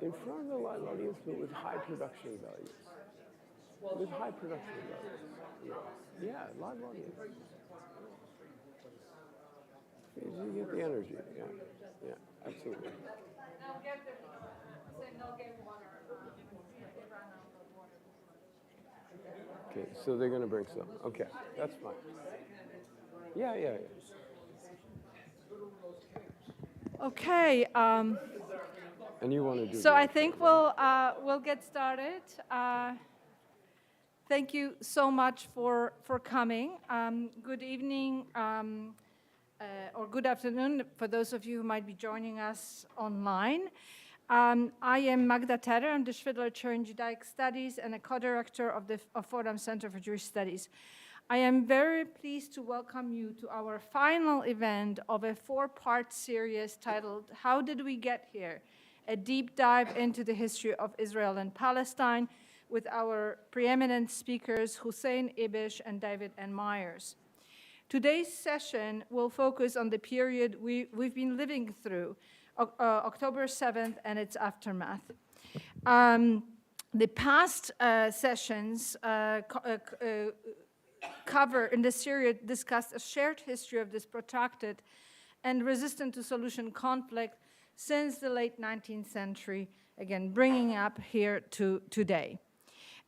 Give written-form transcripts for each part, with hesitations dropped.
In front of the live audience, but with high production values. With high production values. Yeah, live audience. You get the energy. Yeah, absolutely. Okay, so they're going to bring some. Okay, that's fine. Yeah. Okay. And you want to do so I think we'll get started. Thank you so much for coming. Good evening or good afternoon for those of you who might be joining us online. I am Magda Tedder. I'm the Schwidler Chair in Judaic Studies and a co-director of the Fordham Center for Jewish Studies. I am very pleased to welcome you to our final event of a 4-part series titled, How Did We Get Here? A deep dive into the history of Israel and Palestine with our preeminent speakers, Hussein, Ibish, and David N. Myers. Today's session will focus on the period we've been living through, October 7th and its aftermath. The past sessions cover in the series discussed a shared history of this protracted and resistant to solution conflict since the late 19th century, again, bringing up here to today.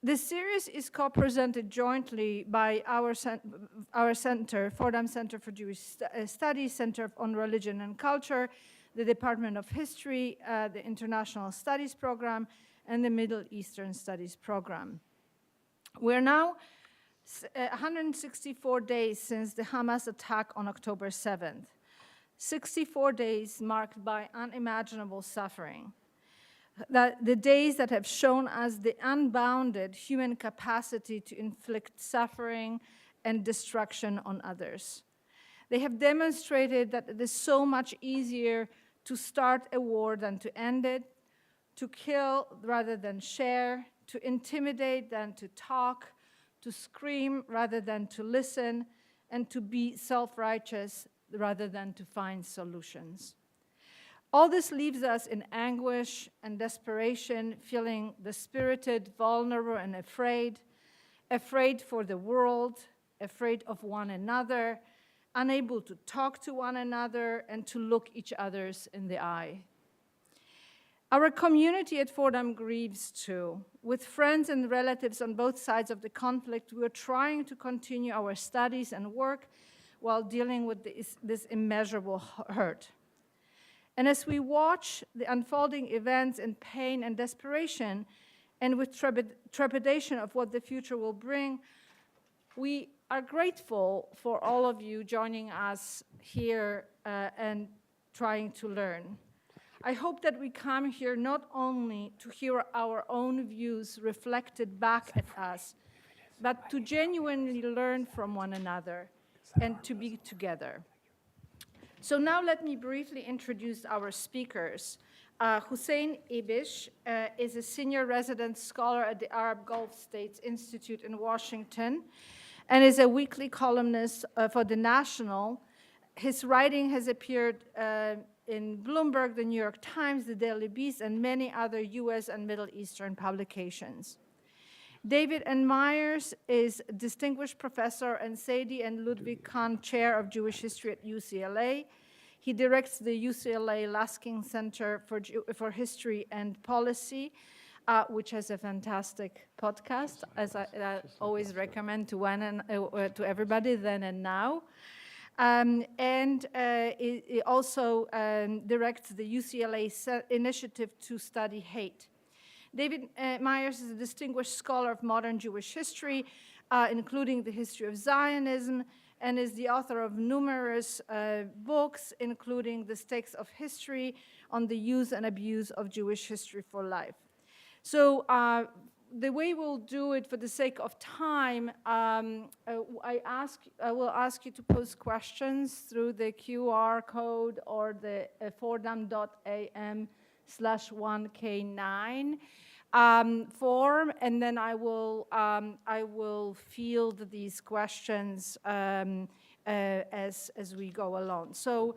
This series is co-presented jointly by our center, Fordham Center for Jewish Studies, Center on Religion and Culture, the Department of History, the International Studies Program, and the Middle Eastern Studies Program. We're now 164 days since the Hamas attack on October 7th. 64 days marked by unimaginable suffering. The days that have shown us the unbounded human capacity to inflict suffering and destruction on others. They have demonstrated that it is so much easier to start a war than to end it, to kill rather than share, to intimidate than to talk, to scream rather than to listen, and to be self-righteous rather than to find solutions. All this leaves us in anguish and desperation, feeling dispirited, vulnerable, and afraid for the world, afraid of one another, unable to talk to one another, and to look each other in the eye. Our community at Fordham grieves too. With friends and relatives on both sides of the conflict, we are trying to continue our studies and work while dealing with this immeasurable hurt. And as we watch the unfolding events in pain and desperation, and with trepidation of what the future will bring, we are grateful for all of you joining us here and trying to learn. I hope that we come here not only to hear our own views reflected back at us, but to genuinely learn from one another and to be together. So now let me briefly introduce our speakers. Hussein Ibish is a senior resident scholar at the Arab Gulf States Institute in Washington and is a weekly columnist for The National. His writing has appeared in Bloomberg, the New York Times, the Daily Beast, and many other US and Middle Eastern publications. David N. Myers is Distinguished Professor and Sady and Ludwig Kahn Chair of Jewish History at UCLA. He directs the UCLA Luskin Center for History and Policy, which has a fantastic podcast, as I always recommend to everybody then and now. He also directs the UCLA Initiative to Study Hate. David Myers is a distinguished scholar of modern Jewish history, including the history of Zionism, and is the author of numerous books, including The Stakes of History on the Use and Abuse of Jewish History for Life. So the way we'll do it for the sake of time, I will ask you to post questions through the QR code or the fordham.am/1K9 form, and then I will field these questions as we go along. So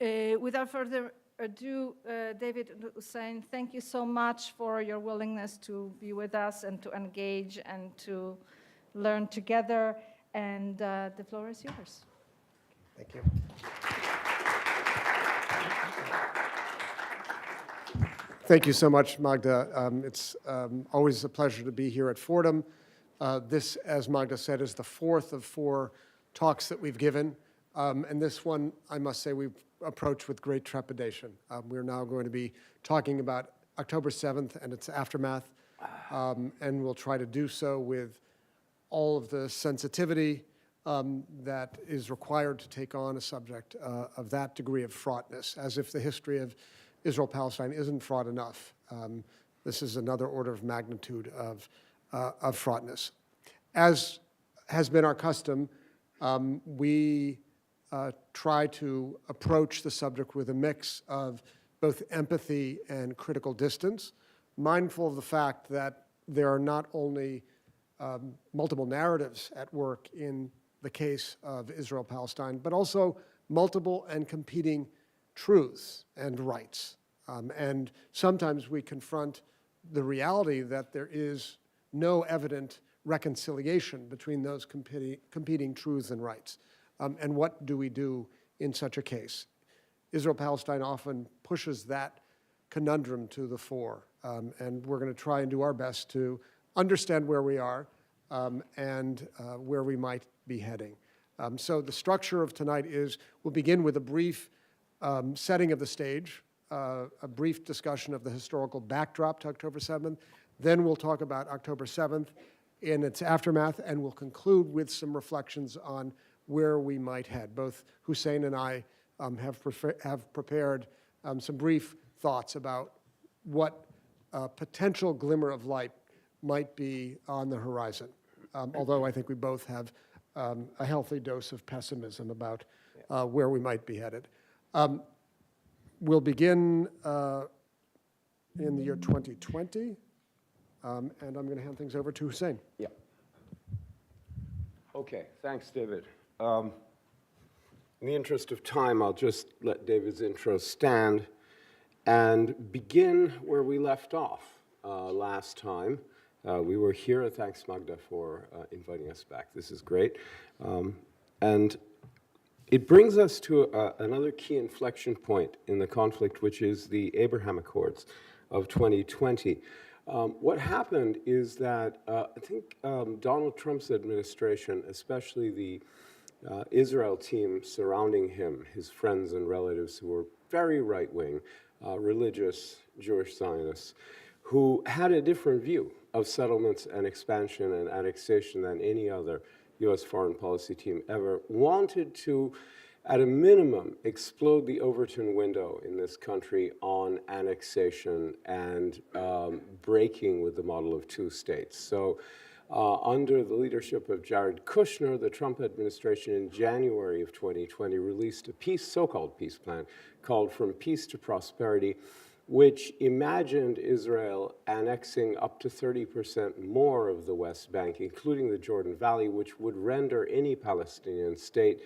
without further ado, David and Hussein, thank you so much for your willingness to be with us and to engage and to learn together. And the floor is yours. Thank you. Thank you so much, Magda. It's always a pleasure to be here at Fordham. This, as Magda said, is the fourth of 4 talks that we've given. And this one, I must say, we've approached with great trepidation. We're now going to be talking about October 7th and its aftermath. And we'll try to do so with all of the sensitivity that is required to take on a subject of that degree of fraughtness, as if the history of Israel-Palestine isn't fraught enough. This is another order of magnitude of fraughtness. As has been our custom, we try to approach the subject with a mix of both empathy and critical distance, mindful of the fact that there are not only multiple narratives at work in the case of Israel-Palestine, but also multiple and competing truths and rights. And sometimes we confront the reality that there is no evident reconciliation between those competing truths and rights. And what do we do in such a case? Israel-Palestine often pushes that conundrum to the fore. And we're going to try and do our best to understand where we are and where we might be heading. So the structure of tonight is we'll begin with a brief setting of the stage, a brief discussion of the historical backdrop to October 7th. Then we'll talk about October 7th in its aftermath, and we'll conclude with some reflections on where we might head. Both Hussein and I have prepared some brief thoughts about what a potential glimmer of light might be on the horizon, although I think we both have a healthy dose of pessimism about where we might be headed. We'll begin in the year 2020, and I'm going to hand things over to Hussein. Yeah. Okay, thanks, David. In the interest of time, I'll just let David's intro stand and begin where we left off last time. We were here, thanks Magda for inviting us back. This is great. And it brings us to another key inflection point in the conflict, which is the Abraham Accords of 2020. What happened is that I think Donald Trump's administration, especially the Israel team surrounding him, his friends and relatives who were very right-wing, religious Jewish Zionists, who had a different view of settlements and expansion and annexation than any other U.S. foreign policy team ever, wanted to, at a minimum, explode the Overton window in this country on annexation and breaking with the model of 2 states. So under the leadership of Jared Kushner, the Trump administration in January of 2020 released a so-called peace plan called From Peace to Prosperity, which imagined Israel annexing up to 30% more of the West Bank, including the Jordan Valley, which would render any Palestinian state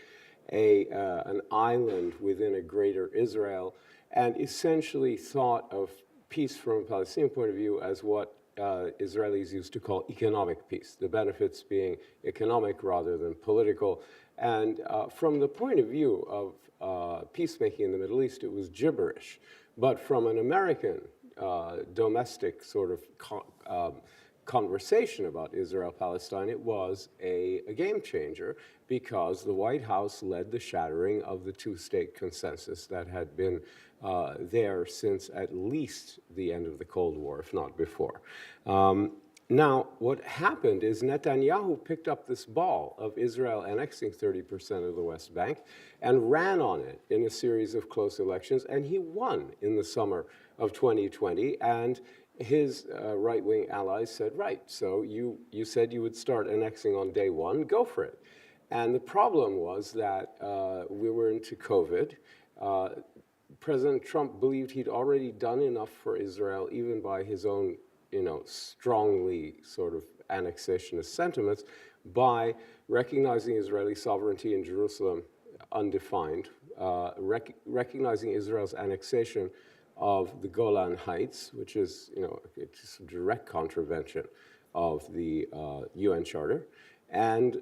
an island within a greater Israel, and essentially thought of peace from a Palestinian point of view as what Israelis used to call economic peace, the benefits being economic rather than political. And from the point of view of peacemaking in the Middle East, it was gibberish. But from an American domestic sort of conversation about Israel-Palestine, it was a game changer because the White House led the shattering of the 2-state consensus that had been there since at least the end of the Cold War, if not before. Now, what happened is Netanyahu picked up this ball of Israel annexing 30% of the West Bank and ran on it in a series of close elections, and he won in the summer of 2020, and his right-wing allies said, right, so you said you would start annexing on day 1, go for it. And the problem was that we were into COVID. President Trump believed he'd already done enough for Israel, even by his own strongly sort of annexationist sentiments, by recognizing Israeli sovereignty in Jerusalem undefined recognizing Israel's annexation of the Golan Heights, which is, it's a direct contravention of the UN Charter, and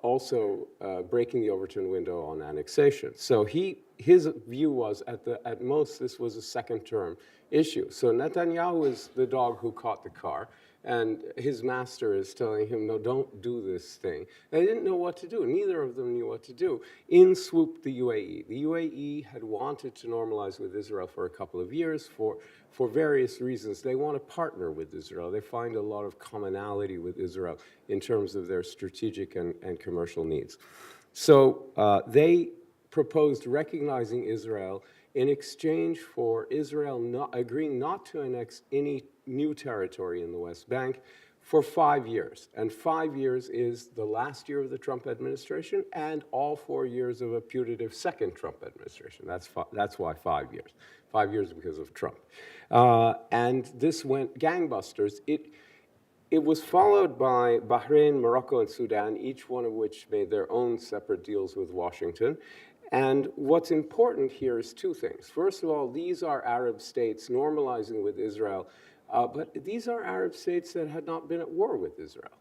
also breaking the Overton window on annexation. So his view was, at most, this was a second-term issue. So Netanyahu is the dog who caught the car, and his master is telling him, no, don't do this thing. They didn't know what to do. Neither of them knew what to do. In swooped the UAE. The UAE had wanted to normalize with Israel for a couple of years for various reasons. They want to partner with Israel. They find a lot of commonality with Israel in terms of their strategic and commercial needs. So they proposed recognizing Israel in exchange for Israel agreeing not to annex any new territory in the West Bank for 5 years. And 5 years is the last year of the Trump administration and all 4 years of a putative second Trump administration. That's why 5 years. 5 years because of Trump. And this went gangbusters. It was followed by Bahrain, Morocco, and Sudan, each one of which made their own separate deals with Washington. And what's important here is two things. First of all, these are Arab states normalizing with Israel, but these are Arab states that had not been at war with Israel.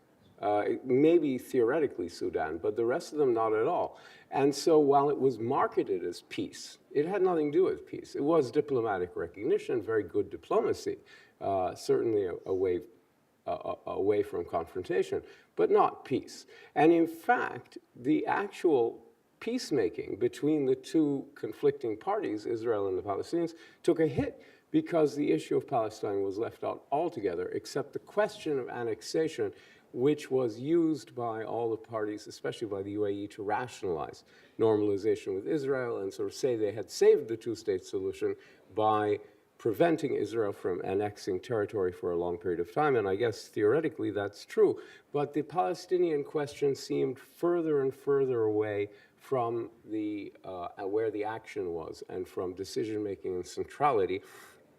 Maybe theoretically Sudan, but the rest of them not at all. And so while it was marketed as peace, it had nothing to do with peace. It was diplomatic recognition, very good diplomacy, certainly away from confrontation, but not peace. And in fact, the actual peacemaking between the two conflicting parties, Israel and the Palestinians, took a hit because the issue of Palestine was left out altogether, except the question of annexation, which was used by all the parties, especially by the UAE, to rationalize normalization with Israel and sort of say they had saved the two-state solution by preventing Israel from annexing territory for a long period of time, and I guess theoretically that's true. But the Palestinian question seemed further and further away from where the action was and from decision-making and centrality.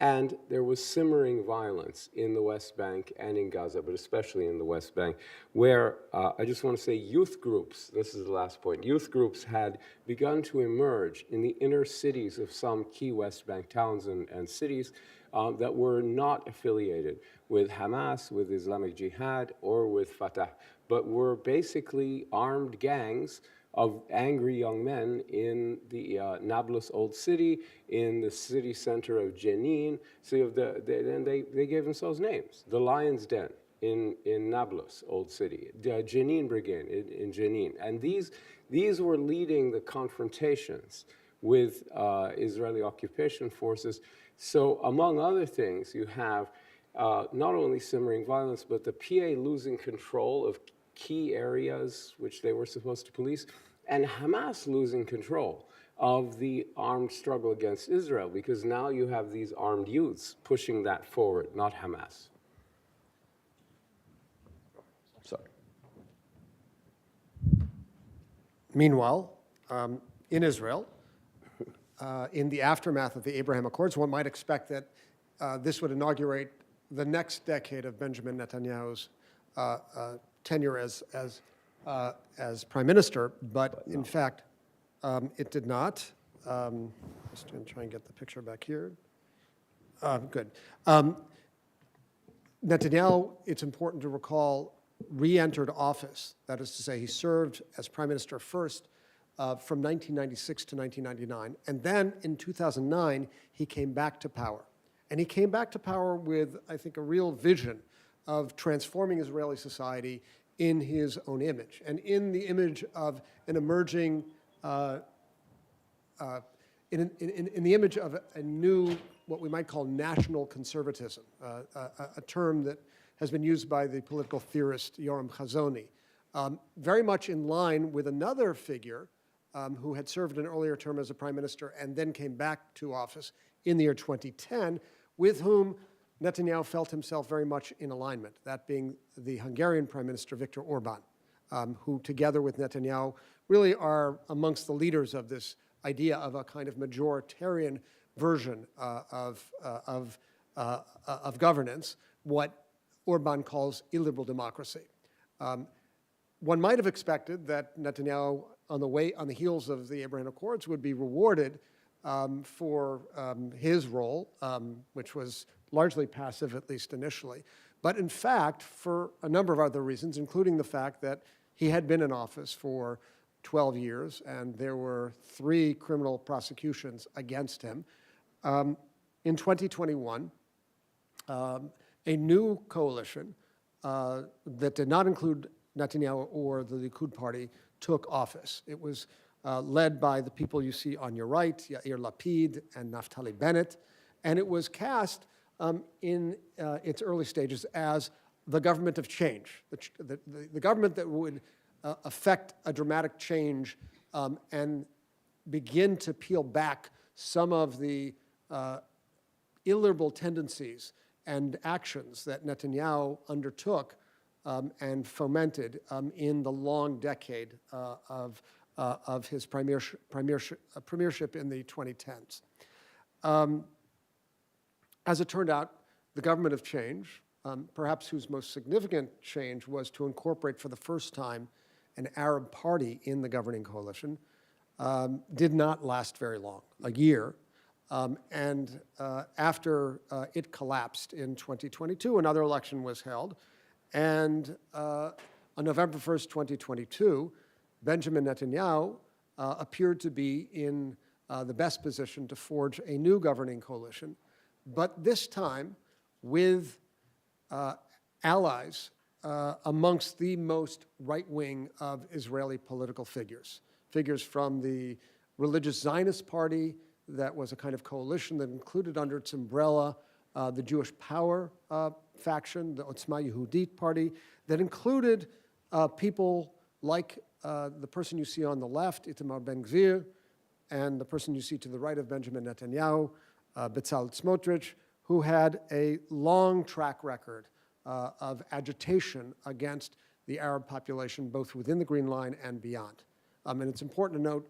And there was simmering violence in the West Bank and in Gaza, but especially in the West Bank, where I just want to say youth groups, this is the last point, youth groups had begun to emerge in the inner cities of some key West Bank towns and cities that were not affiliated with Hamas, with Islamic Jihad, or with Fatah, but were basically armed gangs of angry young men in the Nablus Old City, in the city center of Jenin. So they gave themselves names. The Lion's Den in Nablus Old City, the Jenin Brigade in Jenin. And these were leading the confrontations with Israeli occupation forces. So among other things, you have not only simmering violence, but the PA losing control of key areas which they were supposed to police, and Hamas losing control of the armed struggle against Israel, because now you have these armed youths pushing that forward, not Hamas. Sorry. Meanwhile, in Israel, in the aftermath of the Abraham Accords, one might expect that this would inaugurate the next decade of Benjamin Netanyahu's tenure as prime minister, but in fact, it did not. Just going to try and get the picture back here. Good. Netanyahu, it's important to recall, re-entered office. That is to say, he served as prime minister first from 1996 to 1999, and then in 2009, he came back to power. And he came back to power with, I think, a real vision of transforming Israeli society in his own image, and in the image of an emerging, in the image of a new, what we might call national conservatism, a term that has been used by the political theorist Yoram Chazoni, very much in line with another figure who had served an earlier term as a prime minister and then came back to office in the year 2010, with whom Netanyahu felt himself very much in alignment, that being the Hungarian Prime Minister Viktor Orban, who together with Netanyahu really are amongst the leaders of this idea of a kind of majoritarian version of governance, what Orban calls illiberal democracy. One might have expected that Netanyahu, on the heels of the Abraham Accords, would be rewarded for his role, which was largely passive, at least initially. But in fact, for a number of other reasons, including the fact that he had been in office for 12 years, and there were 3 criminal prosecutions against him. In 2021, a new coalition that did not include Netanyahu or the Likud party took office. It was led by the people you see on your right, Yair Lapid and Naftali Bennett, and it was cast in its early stages as the government of change, the government that would affect a dramatic change and begin to peel back some of the illiberal tendencies and actions that Netanyahu undertook and fomented in the long decade of his premiership in the 2010s. As it turned out, the government of change, perhaps whose most significant change was to incorporate for the first time an Arab party in the governing coalition, did not last very long, a year. And after it collapsed in 2022, another election was held. And on November 1st, 2022, Benjamin Netanyahu appeared to be in the best position to forge a new governing coalition, but this time with allies amongst the most right-wing of Israeli political figures. Figures from the religious Zionist party that was a kind of coalition that included under its umbrella the Jewish Power faction, the Otzma Yehudit party, that included people like the person you see on the left, Itamar Ben-Gvir, and the person you see to the right of Benjamin Netanyahu, Bezalel Smotrich, who had a long track record of agitation against the Arab population, both within the Green Line and beyond. And it's important to note,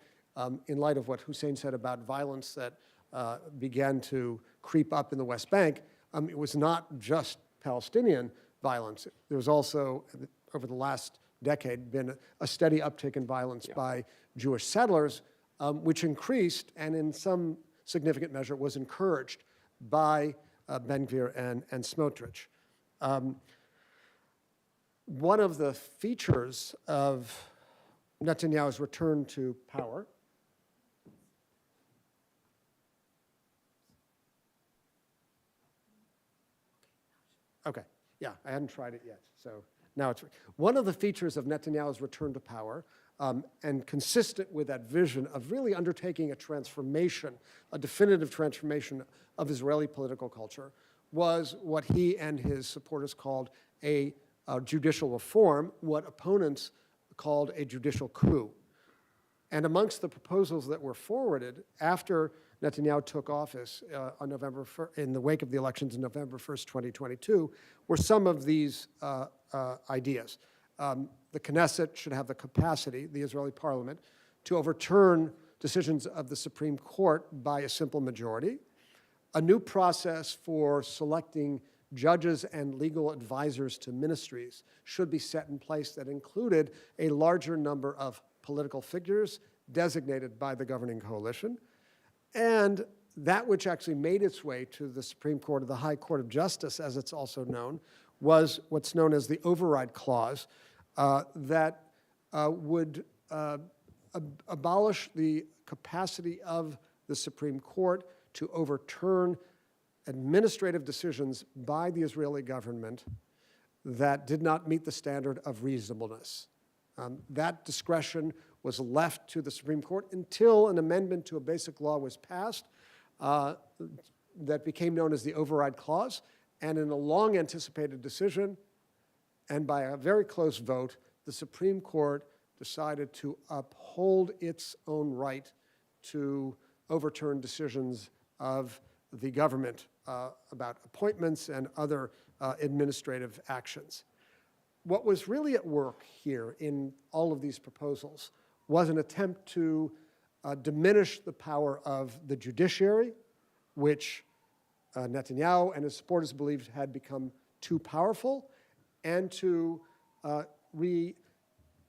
in light of what Hussein said about violence that began to creep up in the West Bank, it was not just Palestinian violence. There was also, over the last decade, been a steady uptick in violence by Jewish settlers, which increased and in some significant measure was encouraged by Ben-Gvir and Smotrich. One of the features of Netanyahu's return to power okay, yeah, I hadn't tried it yet, so now it's one of the features of Netanyahu's return to power, and consistent with that vision of really undertaking a transformation, a definitive transformation of Israeli political culture, was what he and his supporters called a judicial reform, what opponents called a judicial coup. And amongst the proposals that were forwarded after Netanyahu took office on in the wake of the elections on November 1st, 2022, were some of these ideas. The Knesset should have the capacity, the Israeli parliament, to overturn decisions of the Supreme Court by a simple majority. A new process for selecting judges and legal advisors to ministries should be set in place that included a larger number of political figures designated by the governing coalition. And that which actually made its way to the Supreme Court, or the High Court of Justice, as it's also known, was what's known as the override clause that would abolish the capacity of the Supreme Court to overturn administrative decisions by the Israeli government that did not meet the standard of reasonableness. That discretion was left to the Supreme Court until an amendment to a basic law was passed that became known as the override clause. And in a long anticipated decision, and by a very close vote, the Supreme Court decided to uphold its own right to overturn decisions of the government about appointments and other administrative actions. What was really at work here in all of these proposals was an attempt to diminish the power of the judiciary, which Netanyahu and his supporters believed had become too powerful, and to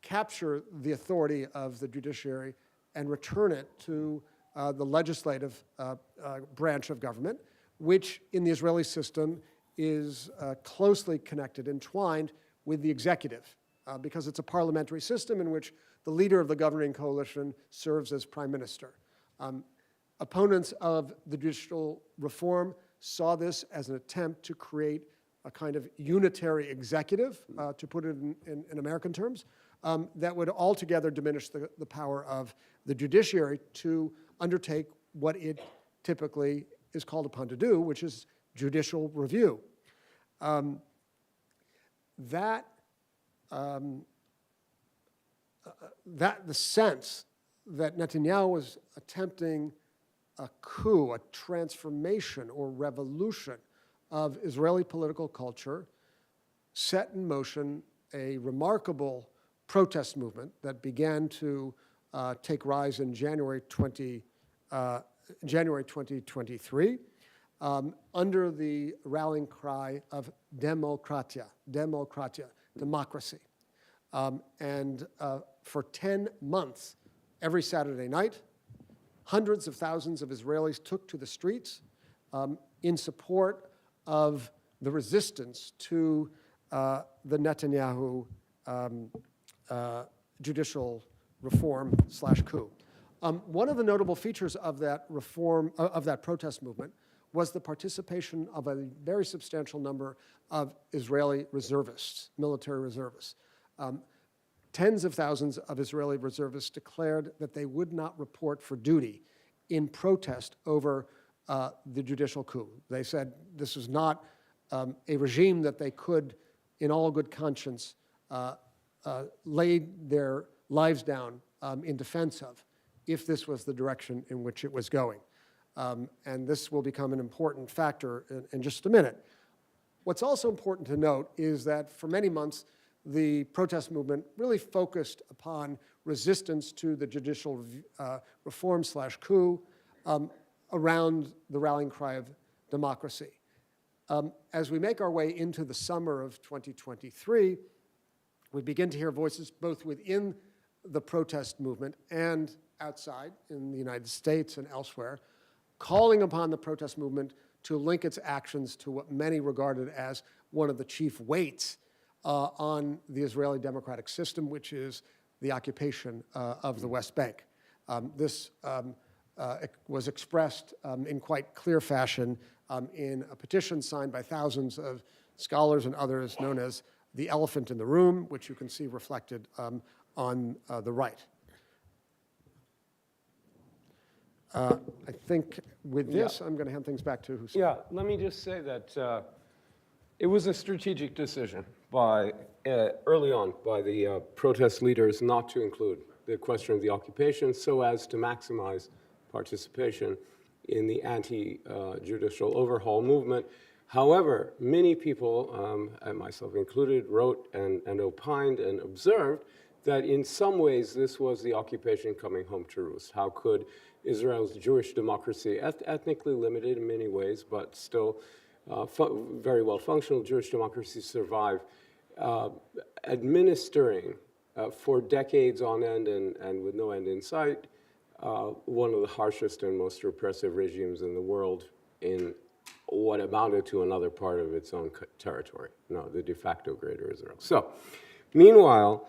capture the authority of the judiciary and return it to the legislative branch of government, which in the Israeli system is closely connected, entwined with the executive, because it's a parliamentary system in which the leader of the governing coalition serves as prime minister. Opponents of the judicial reform saw this as an attempt to create a kind of unitary executive, to put it in American terms, that would altogether diminish the power of the judiciary to undertake what it typically is called upon to do, which is judicial review. The sense that Netanyahu was attempting a coup, a transformation or revolution of Israeli political culture, set in motion a remarkable protest movement that began to take rise in January 2023, under the rallying cry of demokratia, democracy. For 10 months, every Saturday night, hundreds of thousands of Israelis took to the streets in support of the resistance to the Netanyahu judicial reform / coup. One of the notable features of that reform, of that protest movement, was the participation of a very substantial number of Israeli reservists, military reservists. Tens of thousands of Israeli reservists declared that they would not report for duty in protest over the judicial coup. They said this was not a regime that they could, in all good conscience, lay their lives down in defense of, if this was the direction in which it was going. And this will become an important factor in just a minute. What's also important to note is that for many months, the protest movement really focused upon resistance to the judicial reform / coup around the rallying cry of democracy. As we make our way into the summer of 2023, we begin to hear voices both within the protest movement and outside in the United States and elsewhere, calling upon the protest movement to link its actions to what many regarded as one of the chief weights on the Israeli democratic system, which is the occupation of the West Bank. This was expressed in quite clear fashion in a petition signed by thousands of scholars and others known as the elephant in the room, which you can see reflected on the right. I think with this, I'm going to hand things back to Hussein. Yeah, let me just say that it was a strategic decision by early on by the protest leaders not to include the question of the occupation so as to maximize participation in the anti-judicial overhaul movement. However, many people, and myself included, wrote and opined and observed that in some ways this was the occupation coming home to roost. How could Israel's Jewish democracy, ethnically limited in many ways, but still very well functional Jewish democracy, survive administering for decades on end and with no end in sight one of the harshest and most repressive regimes in the world in what amounted to another part of its own territory, the de facto Greater Israel. So, meanwhile,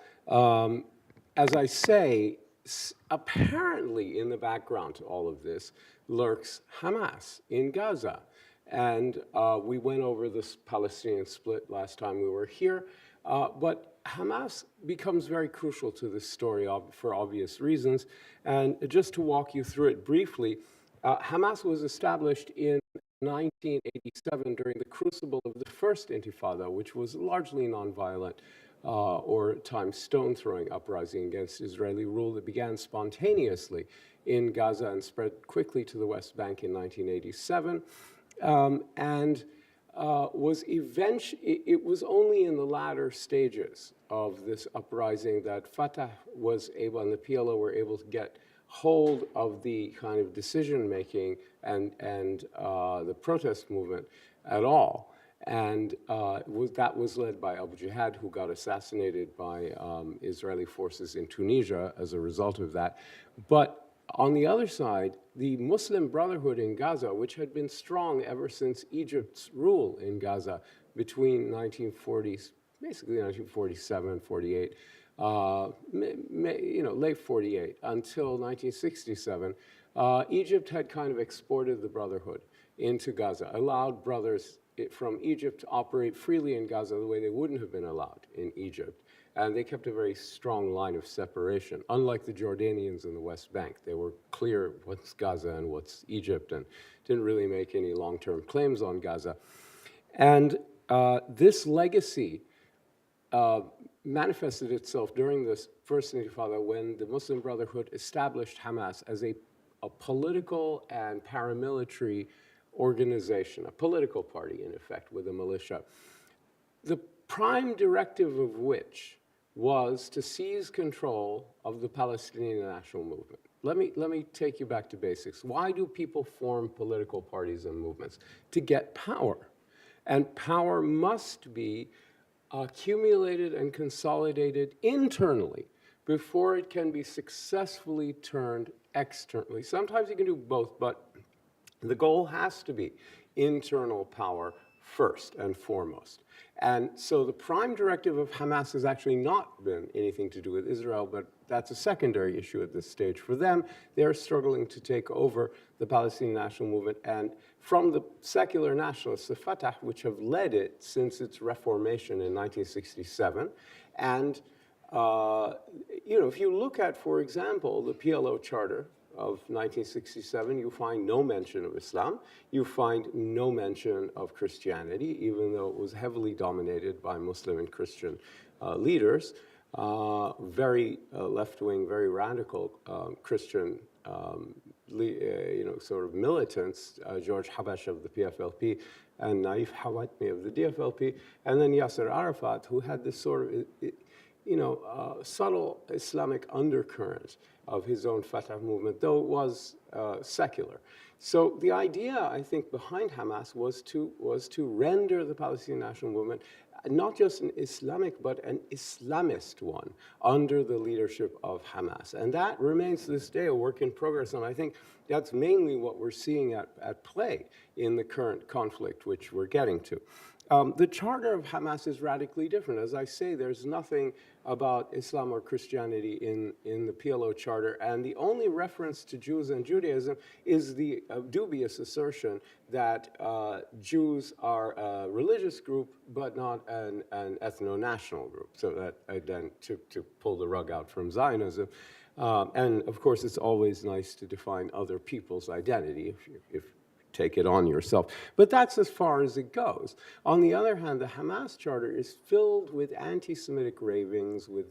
as I say, apparently in the background to all of this lurks Hamas in Gaza. And we went over this Palestinian split last time we were here, but Hamas becomes very crucial to this story for obvious reasons. And just to walk you through it briefly, Hamas was established in 1987 during the crucible of the first Intifada, which was largely nonviolent or time stone-throwing uprising against Israeli rule that began spontaneously in Gaza and spread quickly to the West Bank in 1987. It was only in the latter stages of this uprising that Fatah was able, and the PLO were able to get hold of the kind of decision-making and the protest movement at all. And that was led by Abu Jihad, who got assassinated by Israeli forces in Tunisia as a result of that. But on the other side, the Muslim Brotherhood in Gaza, which had been strong ever since Egypt's rule in Gaza between 1940s, basically 1947, 48, late 48 until 1967, Egypt had kind of exported the Brotherhood into Gaza, allowed brothers from Egypt to operate freely in Gaza the way they wouldn't have been allowed in Egypt. And they kept a very strong line of separation. Unlike the Jordanians in the West Bank, they were clear what's Gaza and what's Egypt, and didn't really make any long-term claims on Gaza. And this legacy manifested itself during this First Intifada when the Muslim Brotherhood established Hamas as a political and paramilitary organization, a political party, in effect, with a militia. The prime directive of which was to seize control of the Palestinian national movement. Let me take you back to basics. Why do people form political parties and movements? To get power. And power must be accumulated and consolidated internally before it can be successfully turned externally. Sometimes you can do both, but the goal has to be internal power first and foremost. And so the prime directive of Hamas has actually not been anything to do with Israel, but that's a secondary issue at this stage. For them, they're struggling to take over the Palestinian national movement. And from the secular nationalists, the Fatah, which have led it since its reformation in 1967, and if you look at, for example, the PLO Charter of 1967, you find no mention of Islam. You find no mention of Christianity, even though it was heavily dominated by Muslim and Christian leaders. Very left-wing, very radical Christian, sort of militants, George Habash of the PFLP and Naif Hawatmi of the DFLP, and then Yasser Arafat, who had this sort of subtle Islamic undercurrent of his own Fatah movement, though it was secular. So the idea, I think, behind Hamas was to render the Palestinian national movement not just an Islamic, but an Islamist one under the leadership of Hamas. And that remains to this day a work in progress, and I think that's mainly what we're seeing at play in the current conflict, which we're getting to. The charter of Hamas is radically different. As I say, there's nothing about Islam or Christianity in the PLO charter, and the only reference to Jews and Judaism is the dubious assertion that Jews are a religious group, but not an ethno-national group. So that then to pull the rug out from Zionism. And of course, it's always nice to define other people's identity if take it on yourself. But that's as far as it goes. On the other hand, the Hamas Charter is filled with anti-Semitic ravings, with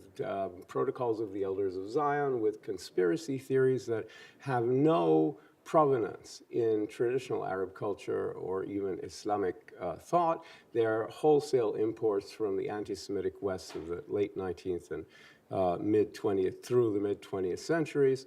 protocols of the Elders of Zion, with conspiracy theories that have no provenance in traditional Arab culture or even Islamic thought. They're wholesale imports from the anti-Semitic West of the late 19th and mid-20th through the mid-20th centuries.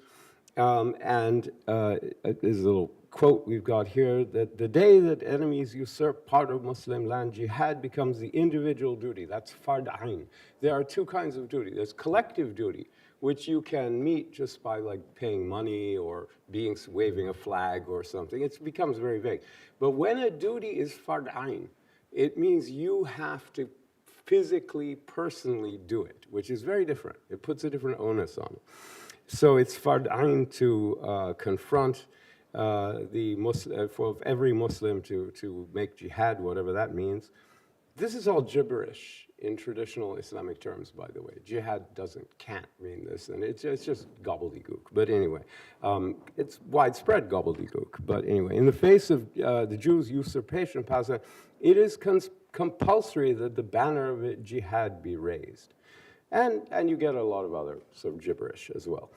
And there's a little quote we've got here, that the day that enemies usurp part of Muslim land, jihad becomes the individual duty. That's fard ain. There are two kinds of duty. There's collective duty, which you can meet just by like paying money or waving a flag or something. It becomes very vague. But when a duty is fard ain, it means you have to physically, personally do it, which is very different. It puts a different onus on it. So it's fard ain to confront the Muslim, for every Muslim to make jihad, whatever that means. This is all gibberish in traditional Islamic terms, by the way. Jihad can't mean this, and it's just gobbledygook. But anyway, it's widespread gobbledygook. But anyway, in the face of the Jews' usurpation of Palestine, it is compulsory that the banner of jihad be raised. And you get a lot of other sort of gibberish as well.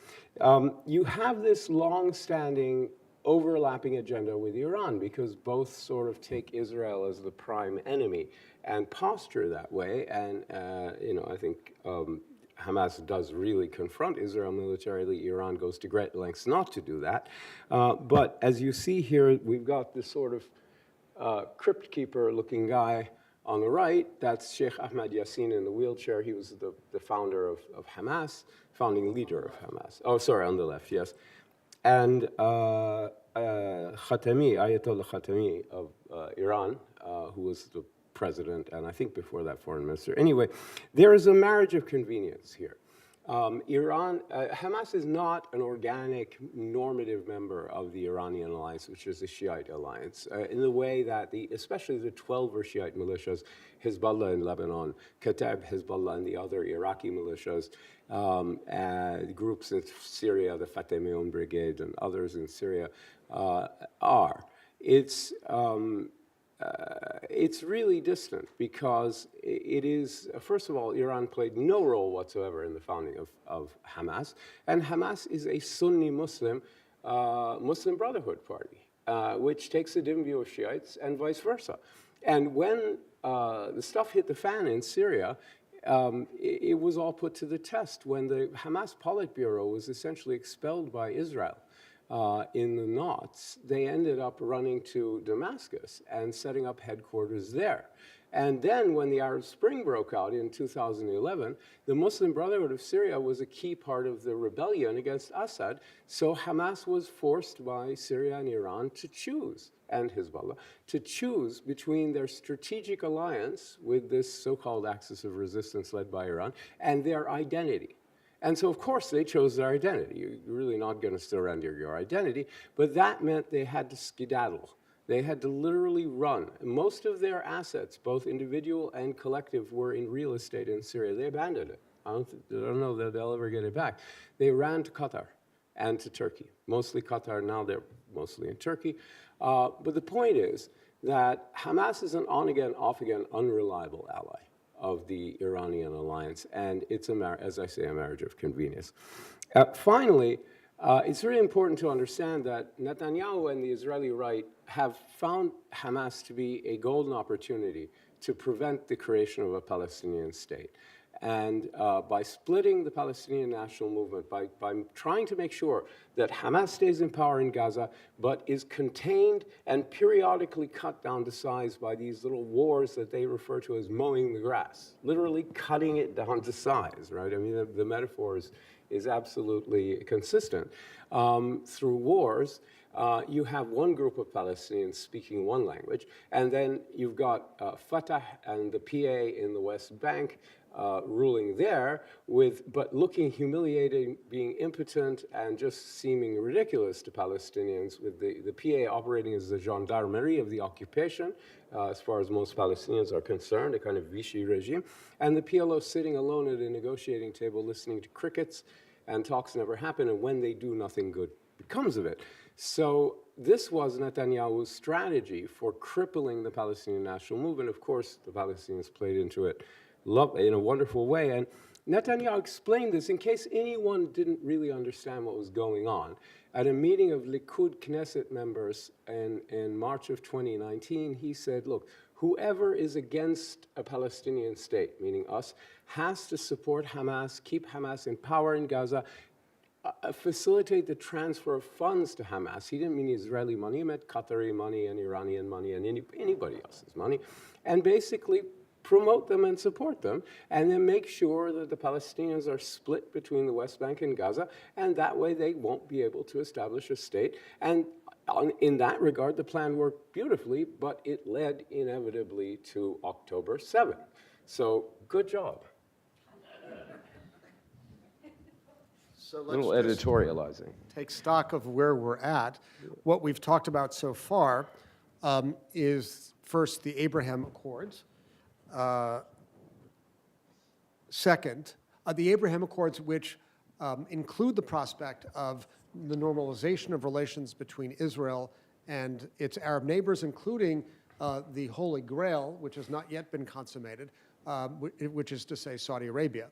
You have this long-standing overlapping agenda with Iran, because both sort of take Israel as the prime enemy and posture that way. And I think Hamas does really confront Israel militarily. Iran goes to great lengths not to do that. But as you see here, we've got this sort of crypt keeper-looking guy on the right, that's Sheikh Ahmad Yassin in the wheelchair. He was the founder of Hamas, founding leader of Hamas. Oh, sorry, on the left, yes. And Khatami, Ayatollah Khatami of Iran, who was the president, and I think before that foreign minister. Anyway, there is a marriage of convenience here. Hamas is not an organic, normative member of the Iranian alliance, which is a Shiite alliance, in the way that especially the 12 Shiite militias, Hezbollah in Lebanon, Kataib Hezbollah and the other Iraqi militias, groups in Syria, the Fatemiyon Brigade and others in Syria, are. It's really distant because it is, first of all, Iran played no role whatsoever in the founding of Hamas, and Hamas is a Sunni Muslim Brotherhood party, which takes a dim view of Shiites and vice versa. And when the stuff hit the fan in Syria, it was all put to the test when the Hamas Politburo was essentially expelled by Israel. In the knots, they ended up running to Damascus and setting up headquarters there. And then when the Arab Spring broke out in 2011, the Muslim Brotherhood of Syria was a key part of the rebellion against Assad. So Hamas was forced by Syria and Iran to choose, and Hezbollah, to choose between their strategic alliance with this so-called axis of resistance led by Iran and their identity. And so, of course, they chose their identity. You're really not going to surrender your identity, but that meant they had to skedaddle. They had to literally run. Most of their assets, both individual and collective, were in real estate in Syria. They abandoned it. I don't know that they'll ever get it back. They ran to Qatar and to Turkey. Mostly Qatar, now they're mostly in Turkey. But the point is that Hamas is an on-again, off-again, unreliable ally of the Iranian alliance, and it's, as I say, a marriage of convenience. Finally, it's really important to understand that Netanyahu and the Israeli right have found Hamas to be a golden opportunity to prevent the creation of a Palestinian state. And by splitting the Palestinian national movement, by trying to make sure that Hamas stays in power in Gaza, but is contained and periodically cut down to size by these little wars that they refer to as mowing the grass, literally cutting it down to size, right? I mean, the metaphor is absolutely consistent. Through wars, you have one group of Palestinians speaking one language, and then you've got Fatah and the PA in the West Bank ruling there, but looking humiliating, being impotent, and just seeming ridiculous to Palestinians, with the PA operating as the gendarmerie of the occupation, as far as most Palestinians are concerned, a kind of Vichy regime, and the PLO sitting alone at a negotiating table listening to crickets, and talks never happen, and when they do, nothing good becomes of it. So this was Netanyahu's strategy for crippling the Palestinian national movement. Of course, the Palestinians played into it in a wonderful way. And Netanyahu explained this in case anyone didn't really understand what was going on. At a meeting of Likud Knesset members in March of 2019, he said, look, whoever is against a Palestinian state, meaning us, has to support Hamas, keep Hamas in power in Gaza, facilitate the transfer of funds to Hamas. He didn't mean Israeli money, he meant Qatari money and Iranian money and anybody else's money, and basically promote them and support them, and then make sure that the Palestinians are split between the West Bank and Gaza, and that way they won't be able to establish a state. And in that regard, the plan worked beautifully, but it led inevitably to October 7th. So good job. So let's Little just editorializing. take stock of where we're at. What we've talked about so far is first the Abraham Accords. Second, the Abraham Accords, which include the prospect of the normalization of relations between Israel and its Arab neighbors, including the Holy Grail, which has not yet been consummated, which is to say Saudi Arabia.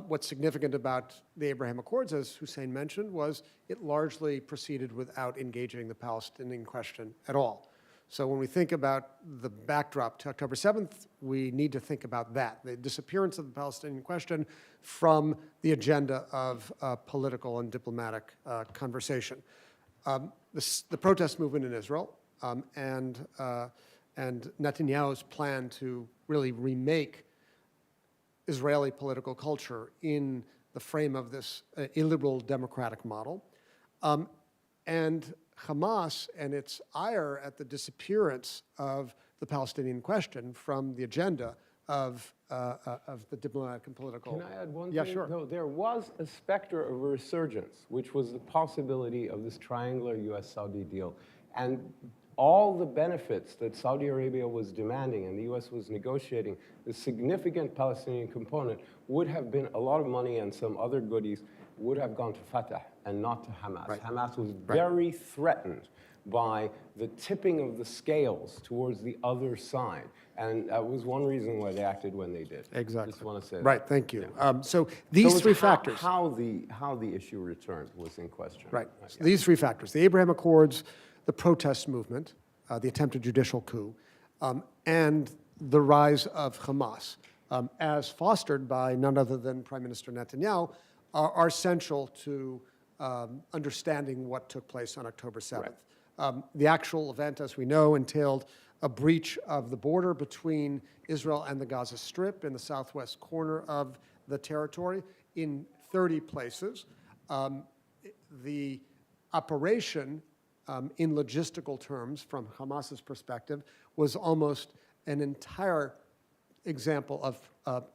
What's significant about the Abraham Accords, as Hussein mentioned, was it largely proceeded without engaging the Palestinian question at all. So when we think about the backdrop to October 7th, we need to think about that, the disappearance of the Palestinian question from the agenda of political and diplomatic conversation. The protest movement in Israel and and Netanyahu's plan to really remake Israeli political culture in the frame of this illiberal democratic model, and Hamas and its ire at the disappearance of the Palestinian question from the agenda of the diplomatic and political. Can I add one Yeah, thing? sure. No, there was a specter of a resurgence, which was the possibility of this triangular U.S.-Saudi deal. And all the benefits that Saudi Arabia was demanding and the U.S. was negotiating, the significant Palestinian component would have been a lot of money, and some other goodies would have gone to Fatah and not to Hamas. Right. Hamas was very threatened by the tipping of the scales towards the other side. And that was one reason why they acted when they did. Exactly. Just want to say Right, that. thank you. Yeah. So these So it's three factors. How the issue returned was in question. Right. So Yeah. these three factors, the Abraham Accords, the protest movement, the attempted judicial coup, and the rise of Hamas, as fostered by none other than Prime Minister Netanyahu, are essential to understanding what took place on October 7th. The actual event, as we know, entailed a breach of the border between Israel and the Gaza Strip in the southwest corner of the territory in 30 places. The operation, in logistical terms, from Hamas's perspective, was almost an entire example of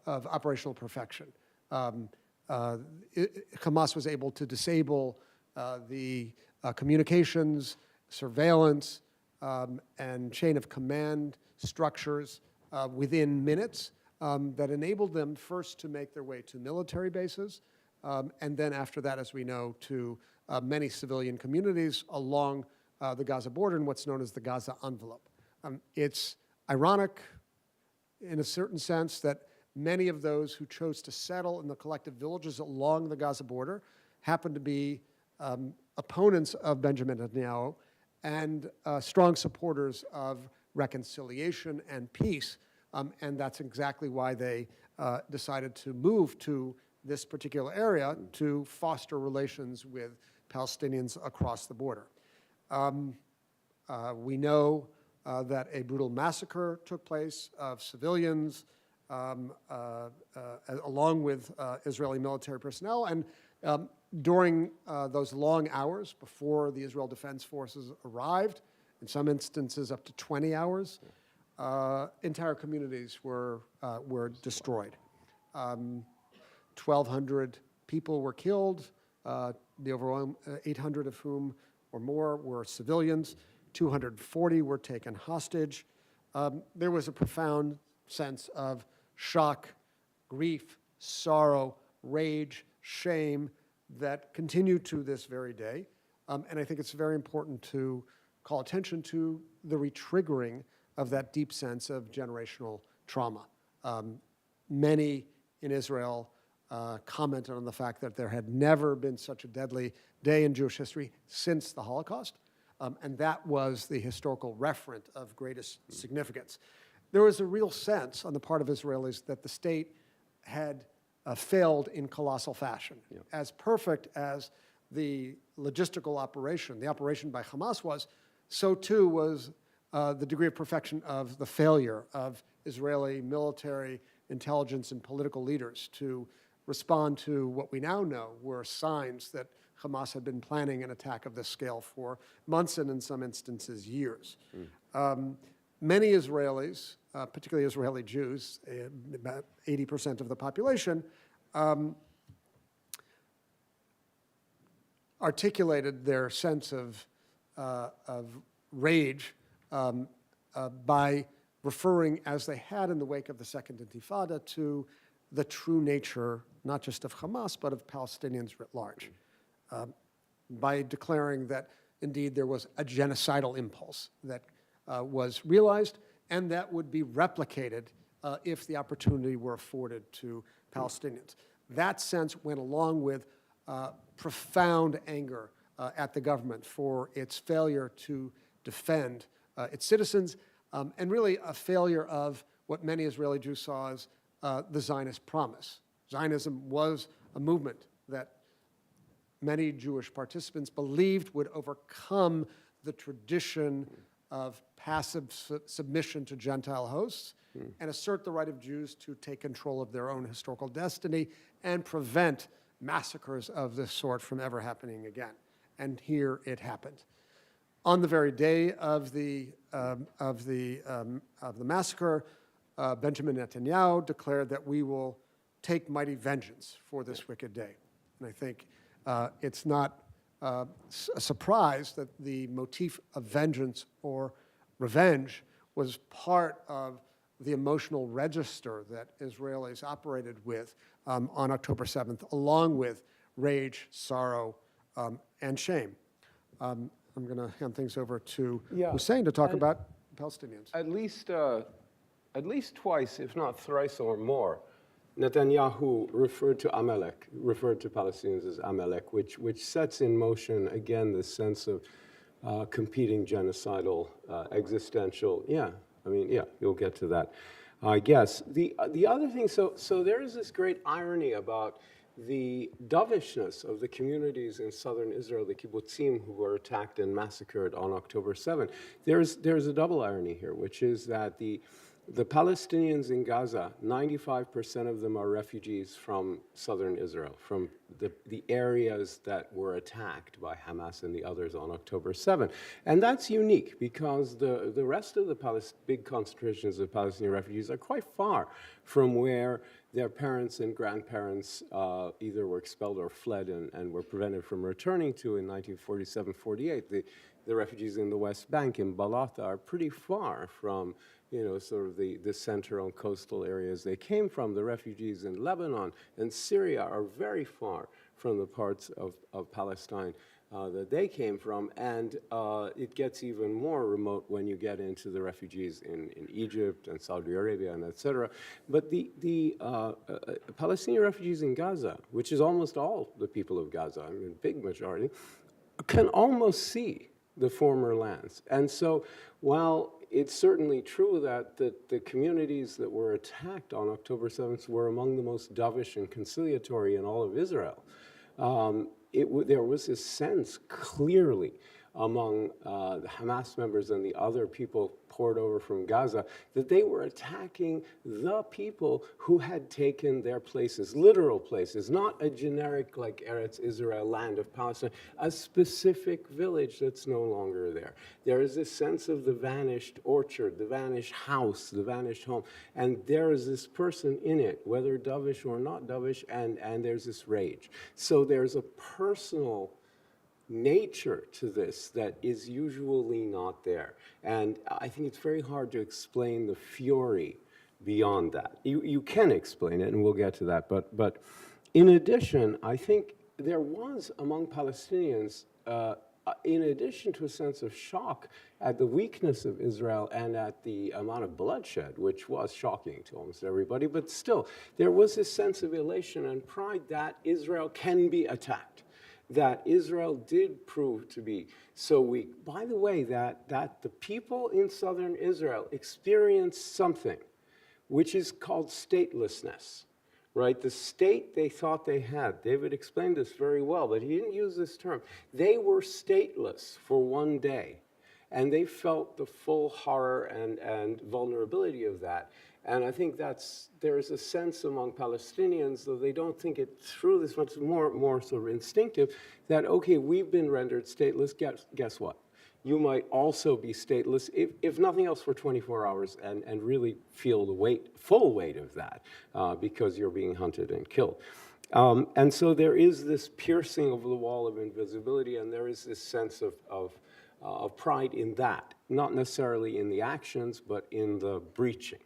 operational perfection. Hamas was able to disable the communications, surveillance, and chain of command structures within minutes that enabled them first to make their way to military bases, and then after that, as we know, to many civilian communities along the Gaza border in what's known as the Gaza envelope. It's ironic, in a certain sense, that many of those who chose to settle in the collective villages along the Gaza border happened to be opponents of Benjamin Netanyahu and strong supporters of reconciliation and peace. And that's exactly why they decided to move to this particular area to foster relations with Palestinians across the border. We know that a brutal massacre took place of civilians along with Israeli military personnel. And during those long hours before the Israel Defense Forces arrived, in some instances up to 20 hours, entire communities were destroyed. 1,200 people were killed, the overwhelming 800 of whom or more were civilians. 240 were taken hostage. There was a profound sense of shock, grief, sorrow, rage, shame that continue to this very day. And I think it's very important to call attention to the retriggering of that deep sense of generational trauma. Many in Israel commented on the fact that there had never been such a deadly day in Jewish history since the Holocaust, and that was the historical referent of greatest significance. There was a real sense on the part of Israelis that the state had failed in colossal fashion. Yeah. As perfect as the logistical operation, the operation by Hamas was, so too was the degree of perfection of the failure of Israeli military, intelligence, and political leaders to respond to what we now know were signs that Hamas had been planning an attack of this scale for months and in some instances years. Many Israelis, particularly Israeli Jews, about 80% of the population, articulated their sense of rage by referring, as they had in the wake of the Second Intifada, to the true nature, not just of Hamas, but of Palestinians writ large, by declaring that indeed there was a genocidal impulse that was realized and that would be replicated if the opportunity were afforded to Palestinians. That sense went along with profound anger at the government for its failure to defend its citizens, and really a failure of what many Israeli Jews saw as the Zionist promise. Zionism was a movement that many Jewish participants believed would overcome the tradition of passive submission to Gentile hosts and assert the right of Jews to take control of their own historical destiny and prevent massacres of this sort from ever happening again. And here it happened. On the very day of the massacre, Benjamin Netanyahu declared that we will take mighty vengeance for this wicked day. And I think it's not a surprise that the motif of vengeance or revenge was part of the emotional register that Israelis operated with on October 7th, along with rage, sorrow, and shame. I'm going to hand things over to Hussein to talk about Palestinians. At least twice, if not thrice or more, Netanyahu referred to Amalek, referred to Palestinians as Amalek, which sets in motion, again, this sense of competing genocidal, existential, you'll get to that, I guess. The other thing, so there is this great irony about the dovishness of the communities in southern Israel, the kibbutzim who were attacked and massacred on October 7th. There's a double irony here, which is that the Palestinians in Gaza, 95% of them are refugees from southern Israel, from the areas that were attacked by Hamas and the others on October 7th. And that's unique because the rest of the big concentrations of Palestinian refugees are quite far from where their parents and grandparents either were expelled or fled and were prevented from returning to in 1947-48. The refugees in the West Bank, in Balata, are pretty far from sort of the central and coastal areas they came from. The refugees in Lebanon and Syria are very far from the parts of Palestine that they came from, and it gets even more remote when you get into the refugees in Egypt and Saudi Arabia and et cetera. But the Palestinian refugees in Gaza, which is almost all the people of Gaza, I mean, big majority, can almost see the former lands. And so while it's certainly true that the communities that were attacked on October 7th were among the most dovish and conciliatory in all of Israel, there was this sense clearly among the Hamas members and the other people poured over from Gaza that they were attacking the people who had taken their places, literal places, not a generic like Eretz Israel, land of Palestine, a specific village that's no longer there. There is this sense of the vanished orchard, the vanished house, the vanished home, and there is this person in it, whether dovish or not dovish, and there's this rage. So there's a personal nature to this that is usually not there. And I think it's very hard to explain the fury beyond that. You can explain it, and we'll get to that. But in addition, I think there was among Palestinians, in addition to a sense of shock at the weakness of Israel and at the amount of bloodshed, which was shocking to almost everybody, but still, there was this sense of elation and pride that Israel can be attacked, that Israel did prove to be so weak. By the way, that the people in southern Israel experienced something which is called statelessness, right? The state they thought they had. David explained this very well, but he didn't use this term. They were stateless for one day, and they felt the full horror and vulnerability of that. And I think there is a sense among Palestinians, though they don't think it through this much, more sort of instinctive, that, okay, we've been rendered stateless, guess what? You might also be stateless, if nothing else, for 24 hours and really feel the full weight of that because you're being hunted and killed. And so there is this piercing of the wall of invisibility, and there is this sense of pride in that, not necessarily in the actions, but in the breaching.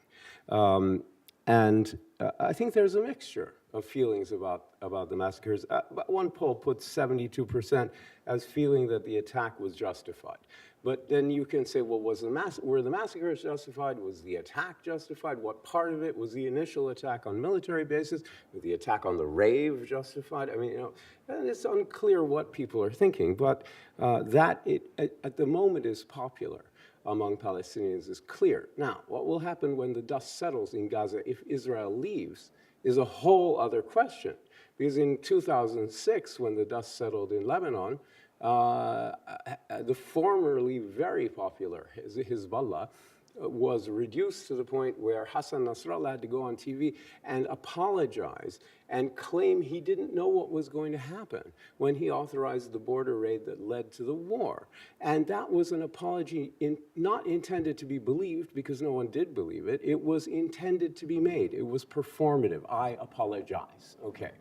And I think there's a mixture of feelings about the massacres. One poll puts 72% as feeling that the attack was justified. But then you can say, well, were the massacres justified? Was the attack justified? What part of it? Was the initial attack on military bases? Was the attack on the rave justified? I mean, and it's unclear what people are thinking, but at the moment is popular among Palestinians is clear. Now, what will happen when the dust settles in Gaza if Israel leaves is a whole other question. Because in 2006, when the dust settled in Lebanon, the formerly very popular Hezbollah was reduced to the point where Hassan Nasrallah had to go on TV and apologize and claim he didn't know what was going to happen when he authorized the border raid that led to the war. And that was an apology not intended to be believed, because no one did believe it. It was intended to be made. It was performative. I apologize. Okay.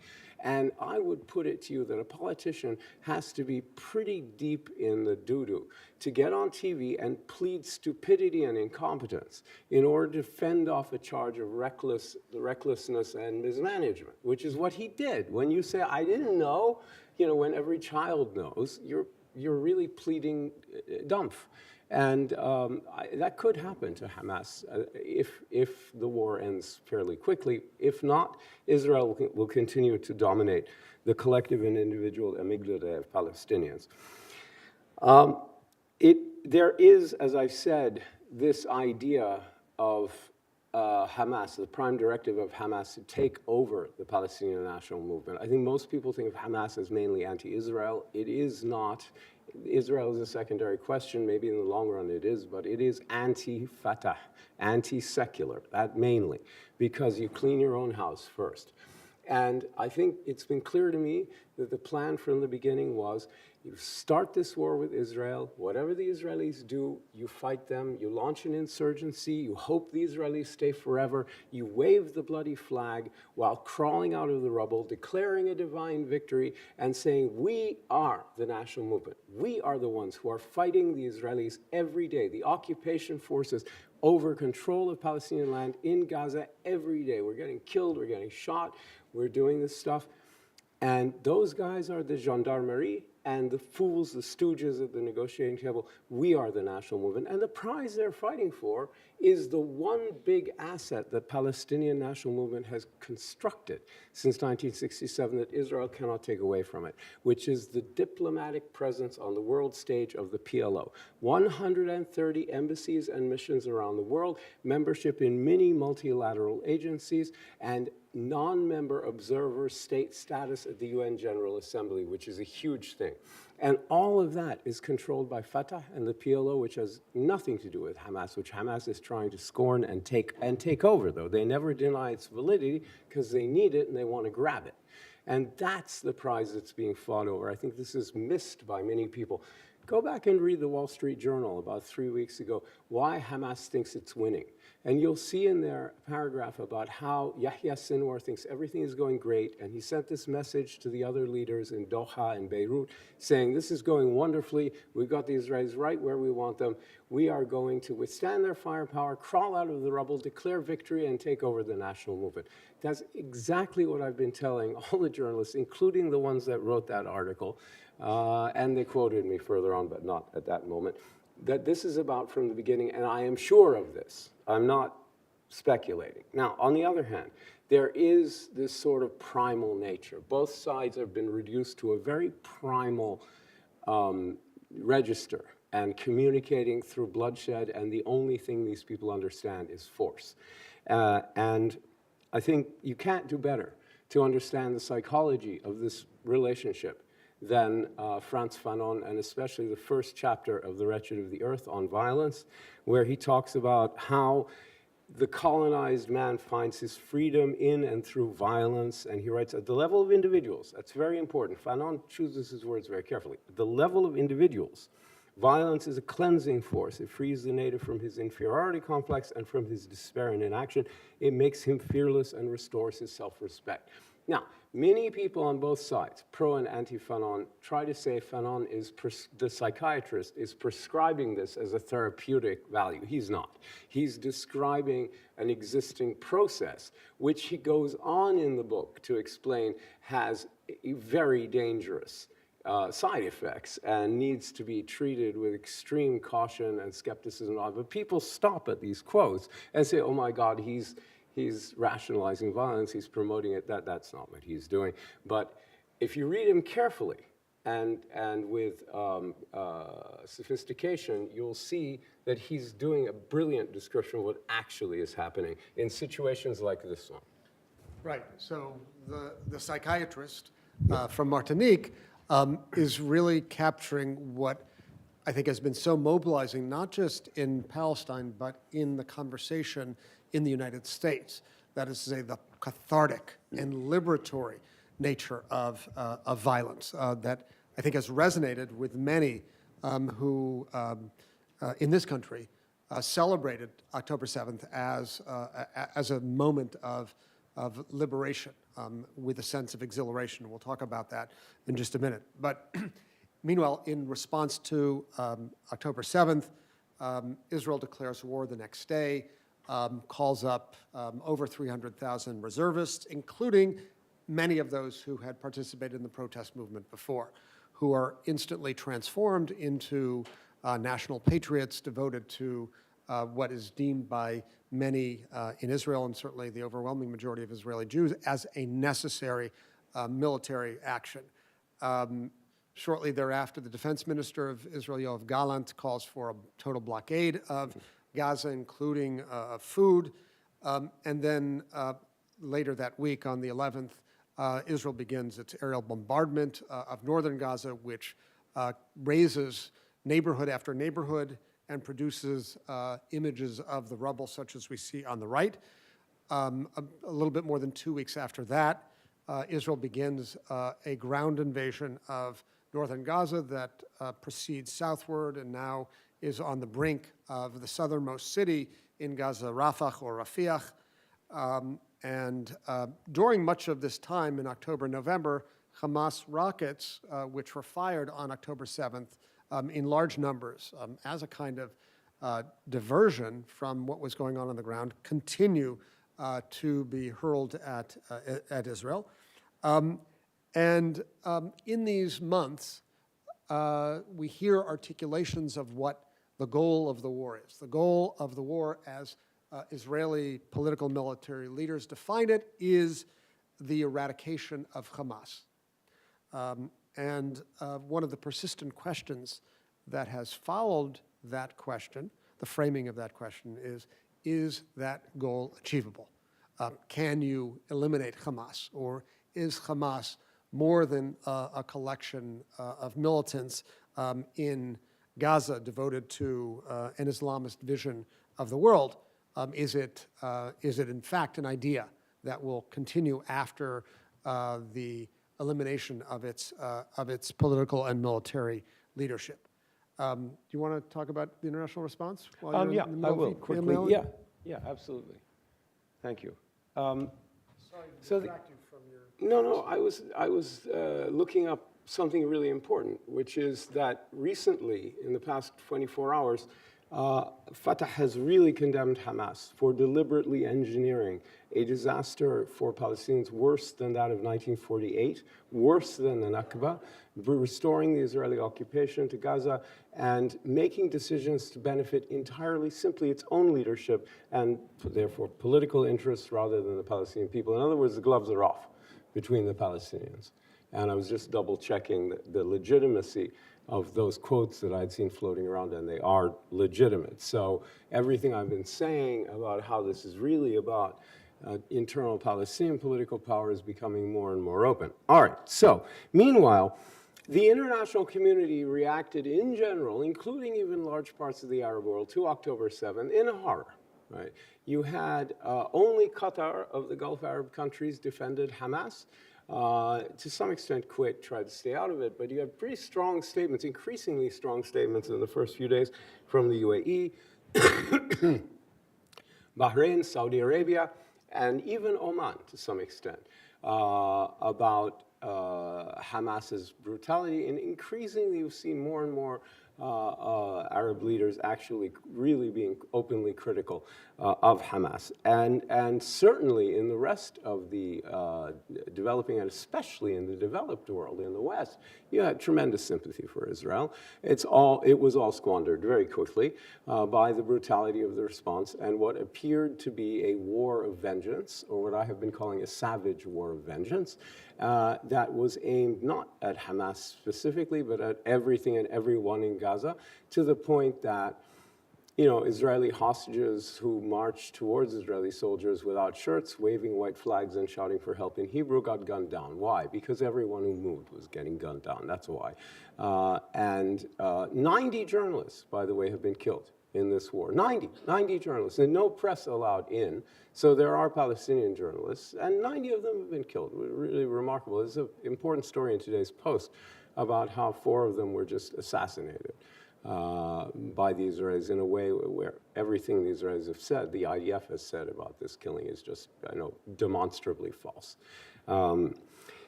And I would put it to you that a politician has to be pretty deep in the doo-doo to get on TV and plead stupidity and incompetence in order to fend off a charge of recklessness and mismanagement, which is what he did. When you say, I didn't know, when every child knows, you're really pleading dumph. And that could happen to Hamas if the war ends fairly quickly. If not, Israel will continue to dominate the collective and individual amygdala of Palestinians. There is, as I said, this idea of Hamas, the prime directive of Hamas, to take over the Palestinian national movement. I think most people think of Hamas as mainly anti-Israel. It is not. Israel is a secondary question. Maybe in the long run it is, but it is anti-Fatah, anti-secular, that mainly, because you clean your own house first. And I think it's been clear to me that the plan from the beginning was you start this war with Israel, whatever the Israelis do, you fight them, you launch an insurgency, you hope the Israelis stay forever, you wave the bloody flag while crawling out of the rubble, declaring a divine victory and saying, we are the national movement. We are the ones who are fighting the Israelis every day, the occupation forces over control of Palestinian land in Gaza every day. We're getting killed, we're getting shot, we're doing this stuff. And those guys are the gendarmerie and the fools, the stooges at the negotiating table. We are the national movement. And the prize they're fighting for is the one big asset that Palestinian national movement has constructed since 1967 that Israel cannot take away from it, which is the diplomatic presence on the world stage of the PLO. 130 embassies and missions around the world, membership in many multilateral agencies, and non-member observer state status at the UN General Assembly, which is a huge thing. And all of that is controlled by Fatah and the PLO, which has nothing to do with Hamas, which Hamas is trying to scorn and take over, though. They never deny its validity because they need it and they want to grab it. And that's the prize that's being fought over. I think this is missed by many people. Go back and read the Wall Street Journal about 3 weeks ago, why Hamas thinks it's winning. And you'll see in there a paragraph about how Yahya Sinwar thinks everything is going great, and he sent this message to the other leaders in Doha and Beirut, saying this is going wonderfully, we've got the Israelis right where we want them, we are going to withstand their firepower, crawl out of the rubble, declare victory, and take over the national movement. That's exactly what I've been telling all the journalists, including the ones that wrote that article, and they quoted me further on, but not at that moment, that this is about from the beginning, and I am sure of this. I'm not speculating. Now, on the other hand, there is this sort of primal nature. Both sides have been reduced to a very primal register and communicating through bloodshed, and the only thing these people understand is force. And I think you can't do better to understand the psychology of this relationship than Frantz Fanon, and especially the first chapter of The Wretched of the Earth on violence, where he talks about how the colonized man finds his freedom in and through violence, and he writes, at the level of individuals, that's very important. Fanon chooses his words very carefully. At the level of individuals, violence is a cleansing force. It frees the native from his inferiority complex and from his despair and inaction. It makes him fearless and restores his self-respect. Now, many people on both sides, pro and anti-Fanon, try to say Fanon is, the psychiatrist is prescribing this as a therapeutic value. He's not. He's describing an existing process, which he goes on in the book to explain has very dangerous side effects and needs to be treated with extreme caution and skepticism. But people stop at these quotes and say, oh my God, he's rationalizing violence, he's promoting it. That's not what he's doing. But if you read him carefully and with sophistication, you'll see that he's doing a brilliant description of what actually is happening in situations like this one. Right. So the psychiatrist from Martinique is really capturing what I think has been so mobilizing, not just in Palestine, but in the conversation in the United States. That is to say, the cathartic and liberatory nature of violence that I think has resonated with many who, in this country, celebrated October 7th as a moment of liberation with a sense of exhilaration. We'll talk about that in just a minute. But meanwhile, in response to October 7th, Israel declares war the next day, calls up over 300,000 reservists, including many of those who had participated in the protest movement before, who are instantly transformed into national patriots devoted to what is deemed by many in Israel, and certainly the overwhelming majority of Israeli Jews, as a necessary military action. Shortly thereafter, the defense minister of Israel, Yoav Gallant, calls for a total blockade of Gaza, including food. And then later that week, on the 11th, Israel begins its aerial bombardment of northern Gaza, which razes neighborhood after neighborhood and produces images of the rubble such as we see on the right. A little bit more than 2 weeks after that, Israel begins a ground invasion of northern Gaza that proceeds southward and now is on the brink of the southernmost city in Gaza, Rafah or Rafiah. During much of this time in October, November, Hamas rockets, which were fired on October 7th in large numbers as a kind of diversion from what was going on the ground, continue to be hurled at Israel. In these months, we hear articulations of what the goal of the war is. The goal of the war, as Israeli political military leaders define it, is the eradication of Hamas. One of the persistent questions that has followed that question, the framing of that question, is that goal achievable? Can you eliminate Hamas? Or is Hamas more than a collection of militants in Gaza devoted to an Islamist vision of the world? Is it in fact an idea that will continue after the elimination of its political and military leadership? Do you want to talk about the international response? Yeah, I will quickly. Yeah, absolutely. Thank you. Sorry to distract you from your... No, I was looking up something really important, which is that recently, in the past 24 hours, Fatah has really condemned Hamas for deliberately engineering a disaster for Palestinians worse than that of 1948, worse than the Nakba, restoring the Israeli occupation to Gaza, and making decisions to benefit entirely simply its own leadership and therefore political interests rather than the Palestinian people. In other words, the gloves are off between the Palestinians. And I was just double checking the legitimacy of those quotes that I'd seen floating around, and they are legitimate. So everything I've been saying about how this is really about internal Palestinian political power is becoming more and more open. All right, so meanwhile, the international community reacted in general, including even large parts of the Arab world, to October 7th in a horror. Right? You had only Qatar of the Gulf Arab countries defended Hamas. To some extent, Kuwait tried to stay out of it, but you had pretty strong statements, increasingly strong statements in the first few days from the UAE, Bahrain, Saudi Arabia, and even Oman to some extent about Hamas's brutality. And increasingly, you've seen more and more Arab leaders actually really being openly critical of Hamas. And certainly in the rest of the developing, and especially in the developed world, in the West, you had tremendous sympathy for Israel. It was all squandered very quickly by the brutality of the response and what appeared to be a war of vengeance, or what I have been calling a savage war of vengeance, that was aimed not at Hamas specifically, but at everything and everyone in Gaza, to the point that Israeli hostages who marched towards Israeli soldiers without shirts, waving white flags and shouting for help in Hebrew got gunned down. Why? Because everyone who moved was getting gunned down. That's why. And 90 journalists, by the way, have been killed in this war. 90 journalists, and no press allowed in. So there are Palestinian journalists, and 90 of them have been killed. Really remarkable. There's an important story in today's Post about how 4 of them were just assassinated by the Israelis in a way where everything the Israelis have said, the IDF has said about this killing is just, demonstrably false.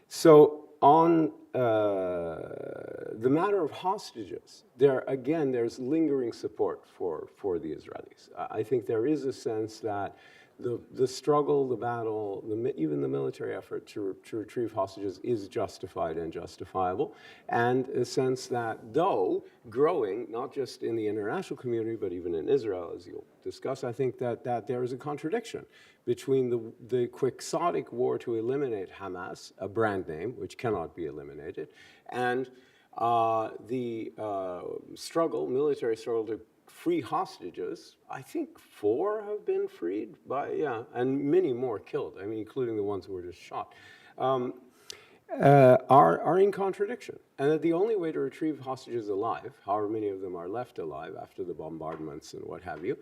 So on the matter of hostages, there's lingering support for the Israelis. I think there is a sense that the struggle, the battle, even the military effort to retrieve hostages is justified and justifiable, and a sense that though growing, not just in the international community, but even in Israel, as you'll discuss, I think that there is a contradiction between the quixotic war to eliminate Hamas, a brand name which cannot be eliminated, and the military struggle to free hostages. I think 4 have been freed and many more killed, including the ones who were just shot, are in contradiction. And that the only way to retrieve hostages alive, however many of them are left alive after the bombardments and what have you,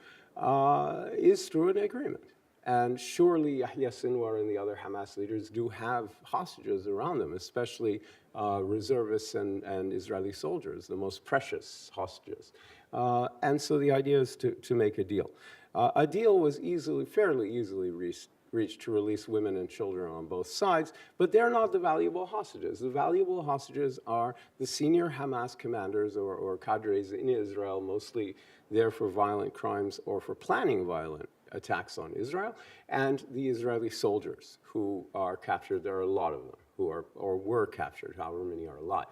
is through an agreement. And surely Yahya Sinwar and the other Hamas leaders do have hostages around them, especially reservists and Israeli soldiers, the most precious hostages. And so the idea is to make a deal. A deal was fairly easily reached to release women and children on both sides, but they're not the valuable hostages. The valuable hostages are the senior Hamas commanders or cadres in Israel, mostly there for violent crimes or for planning violent attacks on Israel, and the Israeli soldiers who are captured. There are a lot of them who are or were captured, however many are alive.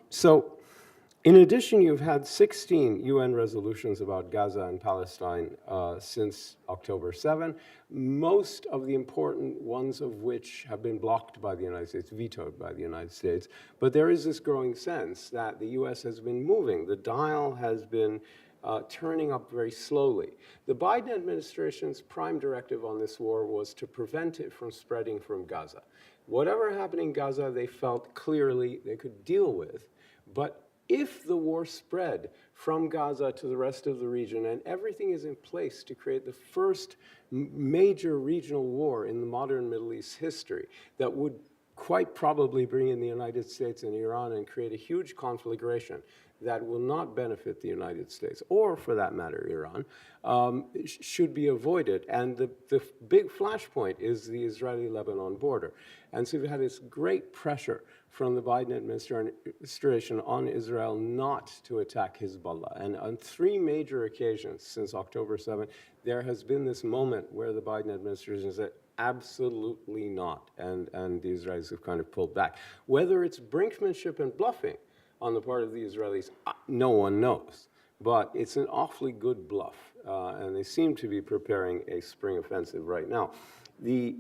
So in addition, you've had 16 UN resolutions about Gaza and Palestine since October 7, most of the important ones of which have been blocked by the United States, vetoed by the United States. But there is this growing sense that the US has been moving. The dial has been turning up very slowly. The Biden administration's prime directive on this war was to prevent it from spreading from Gaza. Whatever happened in Gaza, they felt clearly they could deal with, but if the war spread from Gaza to the rest of the region and everything is in place to create the first major regional war in the modern Middle East history that would quite probably bring in the United States and Iran and create a huge conflagration that will not benefit the United States, or for that matter, Iran, should be avoided. And the big flashpoint is the Israeli-Lebanon border. And so we've had this great pressure from the Biden administration on Israel not to attack Hezbollah. And on 3 major occasions since October 7, there has been this moment where the Biden administration said, absolutely not. And the Israelis have kind of pulled back. Whether it's brinkmanship and bluffing on the part of the Israelis, no one knows. But it's an awfully good bluff, and they seem to be preparing a spring offensive right now. The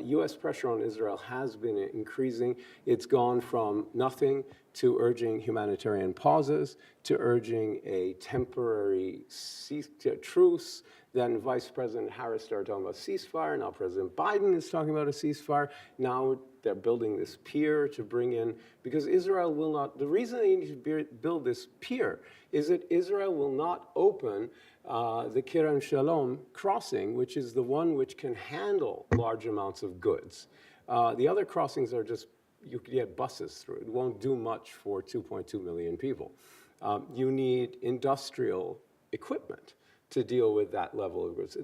U.S. pressure on Israel has been increasing. It's gone from nothing to urging humanitarian pauses, to urging a temporary truce. Then Vice President Harris started talking about ceasefire. Now President Biden is talking about a ceasefire. Now they're building this pier to bring in, because Israel will not, the reason they need to build this pier is that Israel will not open the Kerem Shalom crossing, which is the one which can handle large amounts of goods. The other crossings are just, you could get buses through. It won't do much for 2.2 million people. You need industrial equipment to deal with that level of goods.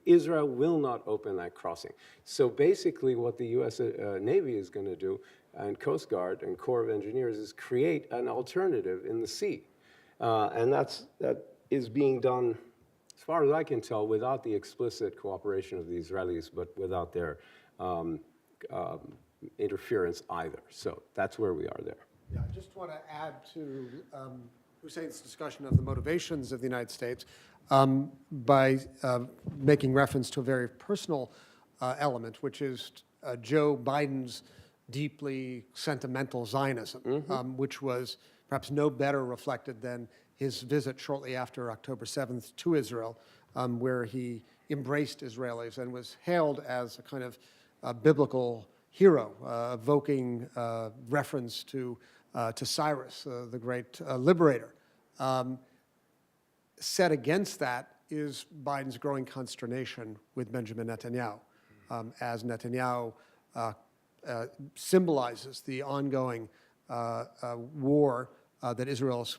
Israel will not open that crossing. So basically what the U.S. Navy is going to do, and Coast Guard and Corps of Engineers, is create an alternative in the sea. And that is being done, as far as I can tell, without the explicit cooperation of the Israelis, but without their interference either. So that's where we are there. Yeah, I just want to add to Hussein's discussion of the motivations of the United States by making reference to a very personal element, which is Joe Biden's deeply sentimental Zionism, which was perhaps no better reflected than his visit shortly after October 7th to Israel, where he embraced Israelis and was hailed as a kind of biblical hero, evoking reference to Cyrus, the great liberator. Set against that is Biden's growing consternation with Benjamin Netanyahu, as Netanyahu symbolizes the ongoing war that Israel is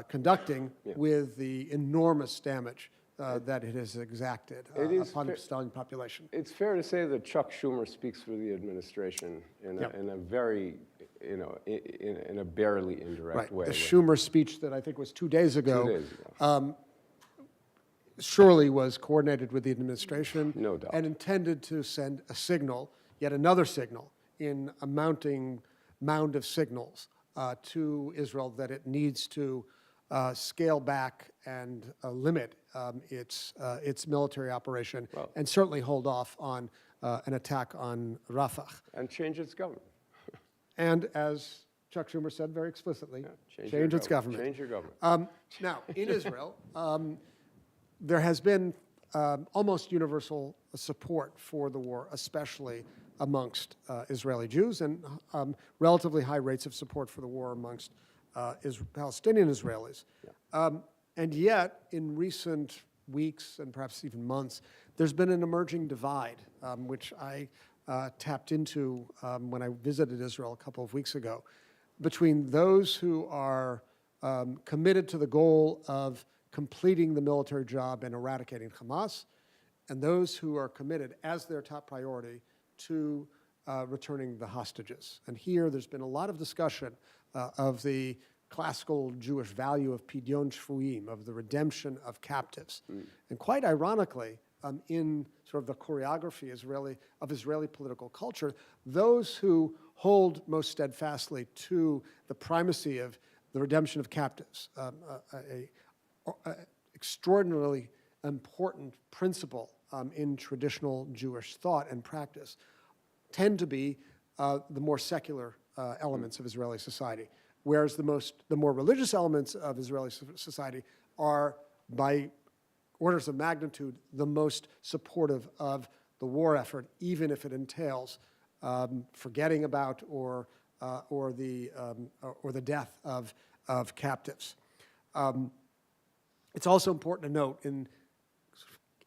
conducting with the enormous damage that it has exacted upon the Palestinian population. It's fair to say that Chuck Schumer speaks for the administration in a very, in a barely indirect way. The Schumer speech that I think was 2 days ago, 2 days ago. Surely was coordinated with the administration. No doubt. And intended to send a signal, yet another signal, in a mounting mound of signals to Israel that it needs to scale back and limit its military operation, and certainly hold off on an attack on Rafah. And change its government. And as Chuck Schumer said very explicitly, Change change its government. Change your government. Now, in Israel, there has been almost universal support for the war, especially amongst Israeli Jews, and relatively high rates of support for the war amongst Palestinian Israelis. And yet, in recent weeks and perhaps even months, there's been an emerging divide, which I tapped into when I visited Israel a couple of weeks ago, between those who are committed to the goal of completing the military job and eradicating Hamas, and those who are committed as their top priority to returning the hostages. And here there's been a lot of discussion of the classical Jewish value of pidyon shvuim, of the redemption of captives. And quite ironically, in sort of the choreography of Israeli political culture, those who hold most steadfastly to the primacy of the redemption of captives, extraordinarily important principle in traditional Jewish thought and practice, tend to be the more secular elements of Israeli society, whereas the more religious elements of Israeli society are, by orders of magnitude, the most supportive of the war effort, even if it entails forgetting about or the death of captives. It's also important to note, in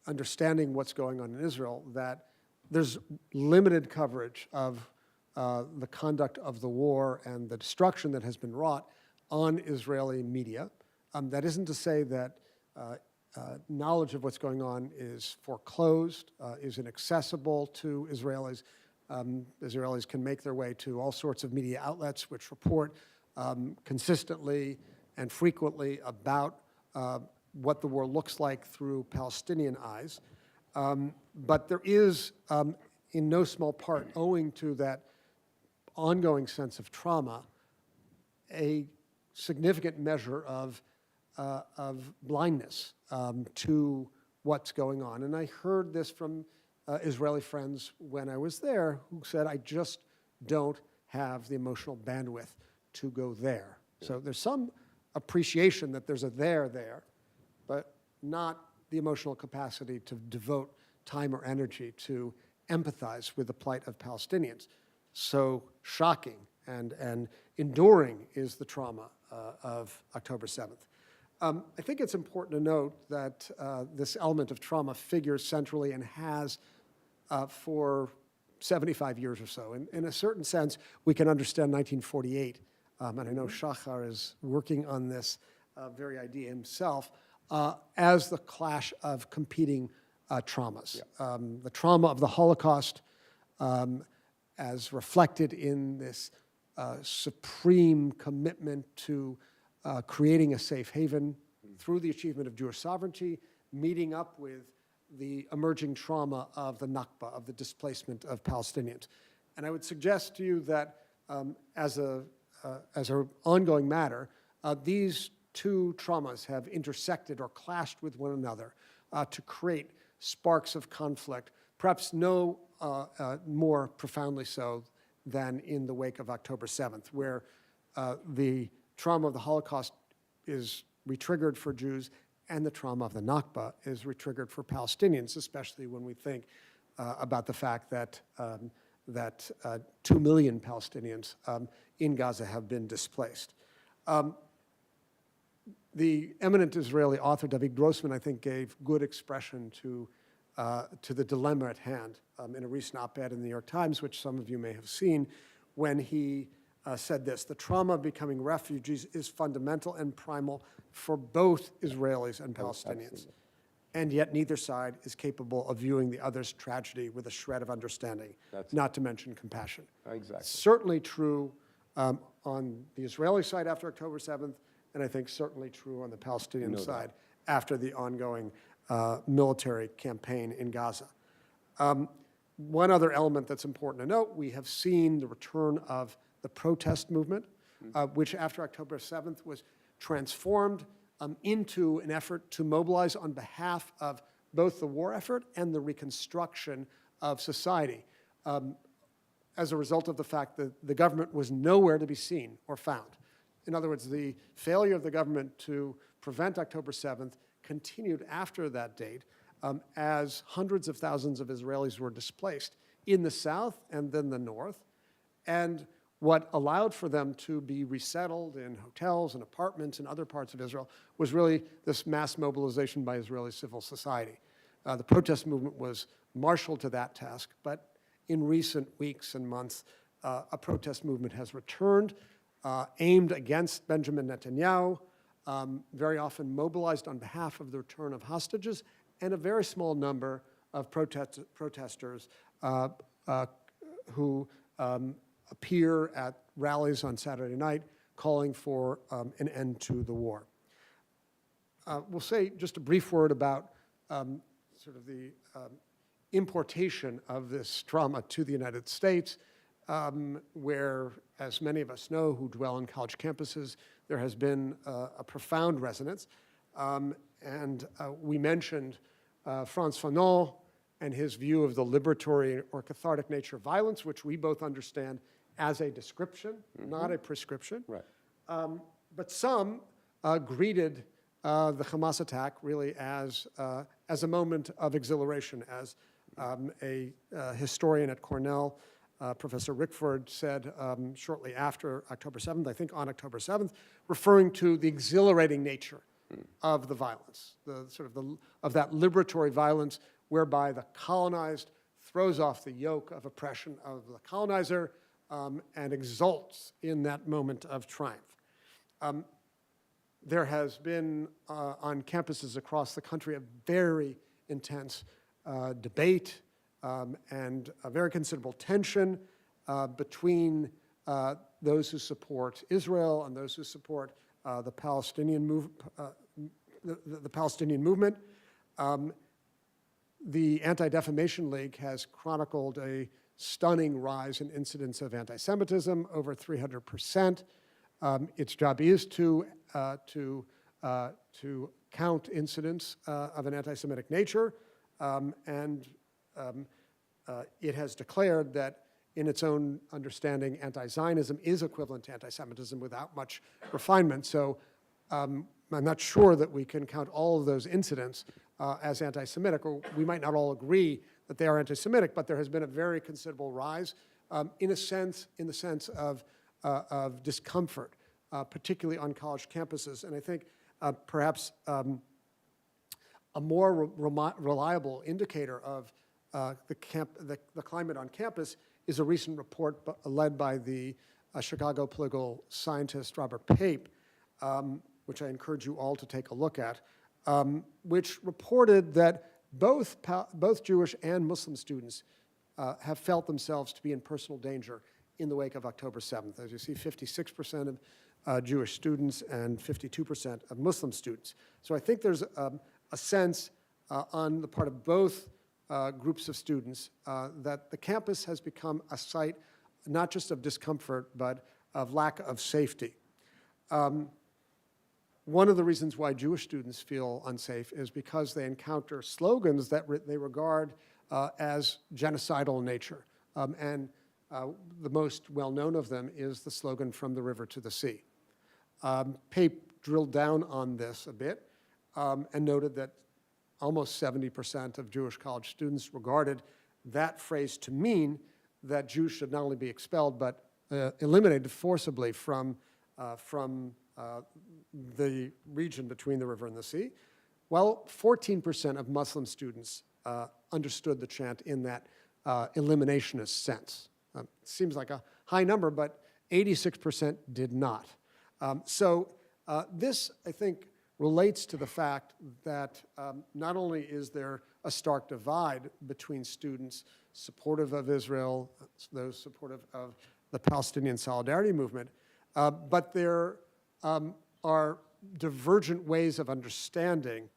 understanding what's going on in Israel, that there's limited coverage of the conduct of the war and the destruction that has been wrought on Israeli media. That isn't to say that knowledge of what's going on is foreclosed, is inaccessible to Israelis. Israelis can make their way to all sorts of media outlets which report consistently and frequently about what the war looks like through Palestinian eyes. But there is, in no small part, owing to that ongoing sense of trauma, a significant measure of blindness to what's going on. And I heard this from Israeli friends when I was there, who said, I just don't have the emotional bandwidth to go there. So there's some appreciation that there's a there, but not the emotional capacity to devote time or energy to empathize with the plight of Palestinians. So shocking and enduring is the trauma of October 7th. I think it's important to note that this element of trauma figures centrally and has for 75 years or so. In a certain sense, we can understand 1948, and I know Shachar is working on this very idea himself, as the clash of competing traumas. Yeah. The trauma of the Holocaust, as reflected in this supreme commitment to creating a safe haven through the achievement of Jewish sovereignty, meeting up with the emerging trauma of the Nakba, of the displacement of Palestinians. And I would suggest to you that as an ongoing matter, these two traumas have intersected or clashed with one another to create sparks of conflict, perhaps no more profoundly so than in the wake of October 7th, where the trauma of the Holocaust is re-triggered for Jews, and the trauma of the Nakba is re-triggered for Palestinians, especially when we think about the fact that 2 million Palestinians in Gaza have been displaced. The eminent Israeli author David Grossman, I think, gave good expression to the dilemma at hand in a recent op-ed in the New York Times, which some of you may have seen, when he said this: "The trauma of becoming refugees is fundamental and primal for both Israelis and Palestinians, and yet neither side is capable of viewing the other's tragedy with a shred of understanding, not to mention compassion." Exactly. Certainly true on the Israeli side after October 7th, and I think certainly true on the Palestinian side after the ongoing military campaign in Gaza. One other element that's important to note: we have seen the return of the protest movement, which after October 7th was transformed into an effort to mobilize on behalf of both the war effort and the reconstruction of society, as a result of the fact that the government was nowhere to be seen or found. In other words, the failure of the government to prevent October 7th continued after that date, as hundreds of thousands of Israelis were displaced in the south and then the north. And what allowed for them to be resettled in hotels and apartments in other parts of Israel was really this mass mobilization by Israeli civil society. The protest movement was marshaled to that task, but in recent weeks and months, a protest movement has returned, aimed against Benjamin Netanyahu, very often mobilized on behalf of the return of hostages, and a very small number of protesters who appear at rallies on Saturday night calling for an end to the war. We'll say just a brief word about sort of the importation of this trauma to the United States, where, as many of us know who dwell on college campuses, there has been a profound resonance. We mentioned Frantz Fanon and his view of the liberatory or cathartic nature of violence, which we both understand as a description, not a prescription. Right. But some greeted the Hamas attack really as a moment of exhilaration, as a historian at Cornell, Professor Rickford, said shortly after October 7th, I think on October 7th, referring to the exhilarating nature of the violence, of that liberatory violence whereby the colonized throws off the yoke of oppression of the colonizer and exults in that moment of triumph. There has been on campuses across the country a very intense debate and a very considerable tension between those who support Israel and those who support the Palestinian movement. The Anti-Defamation League has chronicled a stunning rise in incidents of anti-Semitism, over 300%. Its job is to count incidents of an anti-Semitic nature, and it has declared that, in its own understanding, anti-Zionism is equivalent to anti-Semitism without much refinement. So I'm not sure that we can count all of those incidents as anti-Semitic, or we might not all agree that they are anti-Semitic, but there has been a very considerable rise in the sense of discomfort, particularly on college campuses. And I think perhaps a more reliable indicator of the climate on campus is a recent report led by the Chicago political scientist Robert Pape, which I encourage you all to take a look at, which reported that both Jewish and Muslim students have felt themselves to be in personal danger in the wake of October 7th. As you see, 56% of Jewish students and 52% of Muslim students. So I think there's a sense on the part of both groups of students that the campus has become a site not just of discomfort, but of lack of safety. One of the reasons why Jewish students feel unsafe is because they encounter slogans that they regard as genocidal in nature. The most well-known of them is the slogan, "From the river to the sea." Pape drilled down on this a bit and noted that almost 70% of Jewish college students regarded that phrase to mean that Jews should not only be expelled but eliminated forcibly from the region between the river and the sea. Well, 14% of Muslim students understood the chant in that eliminationist sense. Seems like a high number, but 86% did not. So this, I think, relates to the fact that not only is there a stark divide between students supportive of Israel, those supportive of the Palestinian solidarity movement, but there are divergent ways of understanding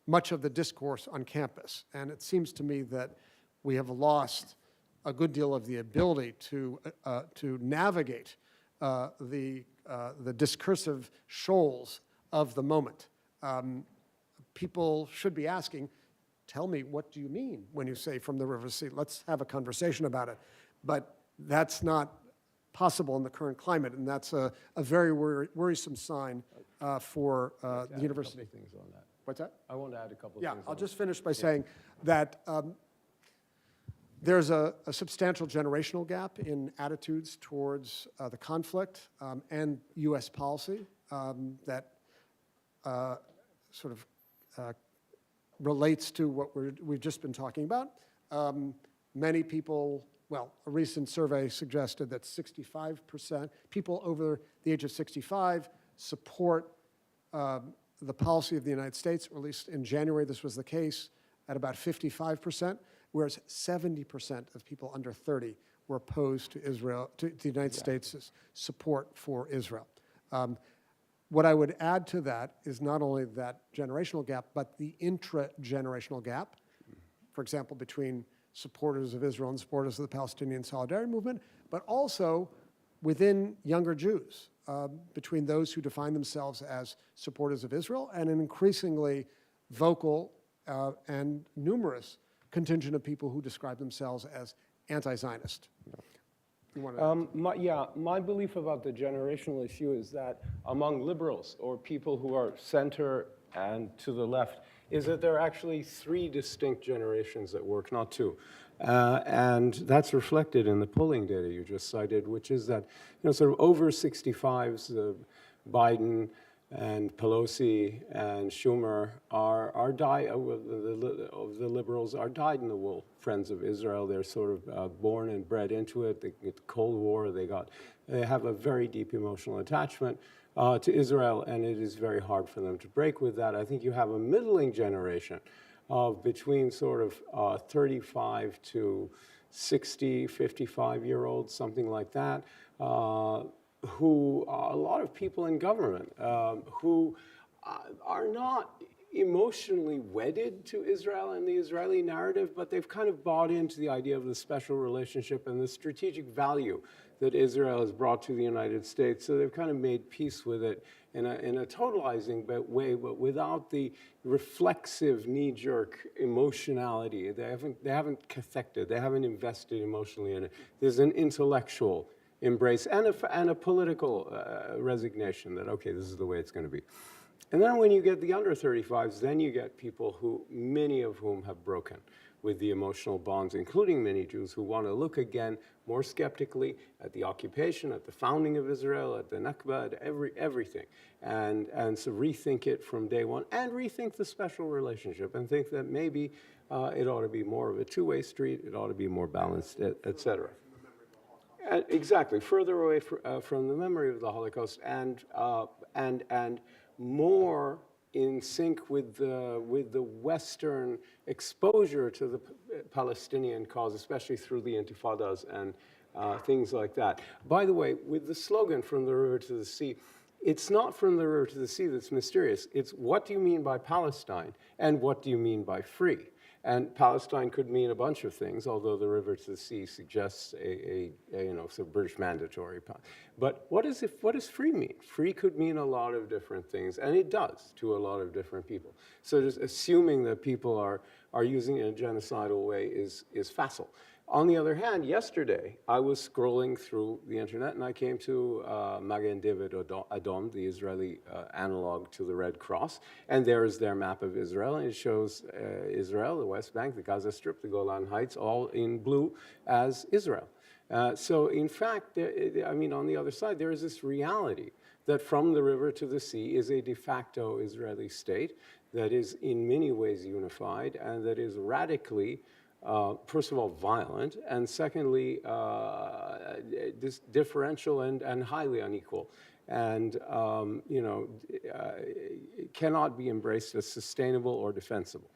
much of the discourse on campus. And it seems to me that we have lost a good deal of the ability to navigate the discursive shoals of the moment. People should be asking, tell me, what do you mean when you say from the river sea? Let's have a conversation about it. But that's not possible in the current climate, and that's a very worrisome sign for the university. A couple things on that. What's that? I want to add a couple of Yeah, things. I'll just finish by saying that there's a substantial generational gap in attitudes towards the conflict and U.S. policy that sort of relates to what we've just been talking about. Many people, well, a recent survey suggested that 65% people over the age of 65 support the policy of the United States, or at least in January this was the case, at about 55%, whereas 70% of people under 30 were opposed to Israel, to the United States' support for Israel. What I would add to that is not only that generational gap, but the intra-generational gap, for example, between supporters of Israel and supporters of the Palestinian Solidarity Movement, but also within younger Jews, between those who define themselves as supporters of Israel and an increasingly vocal and numerous contingent of people who describe themselves as anti-Zionist. You want to my belief about the generational issue is that among liberals or people who are center and to the left, is that there are actually 3 distinct generations at work, not 2. And that's reflected in the polling data you just cited, which is that, sort of over 65s, Biden and Pelosi and Schumer of the liberals are dyed-in-the-wool friends of Israel. They're sort of born and bred into it. The Cold War, they have a very deep emotional attachment to Israel, and it is very hard for them to break with that. I think you have a middling generation of between sort of 35 to 60, 55-year-olds, something like that, who are a lot of people in government who are not emotionally wedded to Israel and the Israeli narrative, but they've kind of bought into the idea of the special relationship and the strategic value that Israel has brought to the United States. So they've kind of made peace with it in a totalizing way, but without the reflexive, knee-jerk emotionality. They haven't cathected, they haven't invested emotionally in it. There's an intellectual embrace and a political resignation that, okay, this is the way it's going to be. And then when you get the under 35s, then you get people who, many of whom have broken with the emotional bonds, including many Jews who want to look again more skeptically at the occupation, at the founding of Israel, at the Nakba, at everything, and so rethink it from day one, and rethink the special relationship, and think that maybe it ought to be more of a two-way street, it ought to be more balanced, et cetera. Exactly, further away from the memory of the Holocaust, and more in sync with the Western exposure to the Palestinian cause, especially through the Intifadas and things like that. By the way, with the slogan "From the River to the Sea," it's not from the river to the sea that's mysterious. It's what do you mean by Palestine, and what do you mean by free? And Palestine could mean a bunch of things, although the river to the sea suggests a sort of British mandatory. But what does free mean? Free could mean a lot of different things, and it does to a lot of different people. So just assuming that people are using it in a genocidal way is facile. On the other hand, yesterday, I was scrolling through the internet and I came to Magen David Adom, the Israeli analog to the Red Cross, and there is their map of Israel, and it shows Israel, the West Bank, the Gaza Strip, the Golan Heights, all in blue as Israel. So in fact, I mean, on the other side, there is this reality that from the river to the sea is a de facto Israeli state that is in many ways unified and that is radically first of all, violent, and secondly, differential and highly unequal, and you know, cannot be embraced as sustainable or defensible.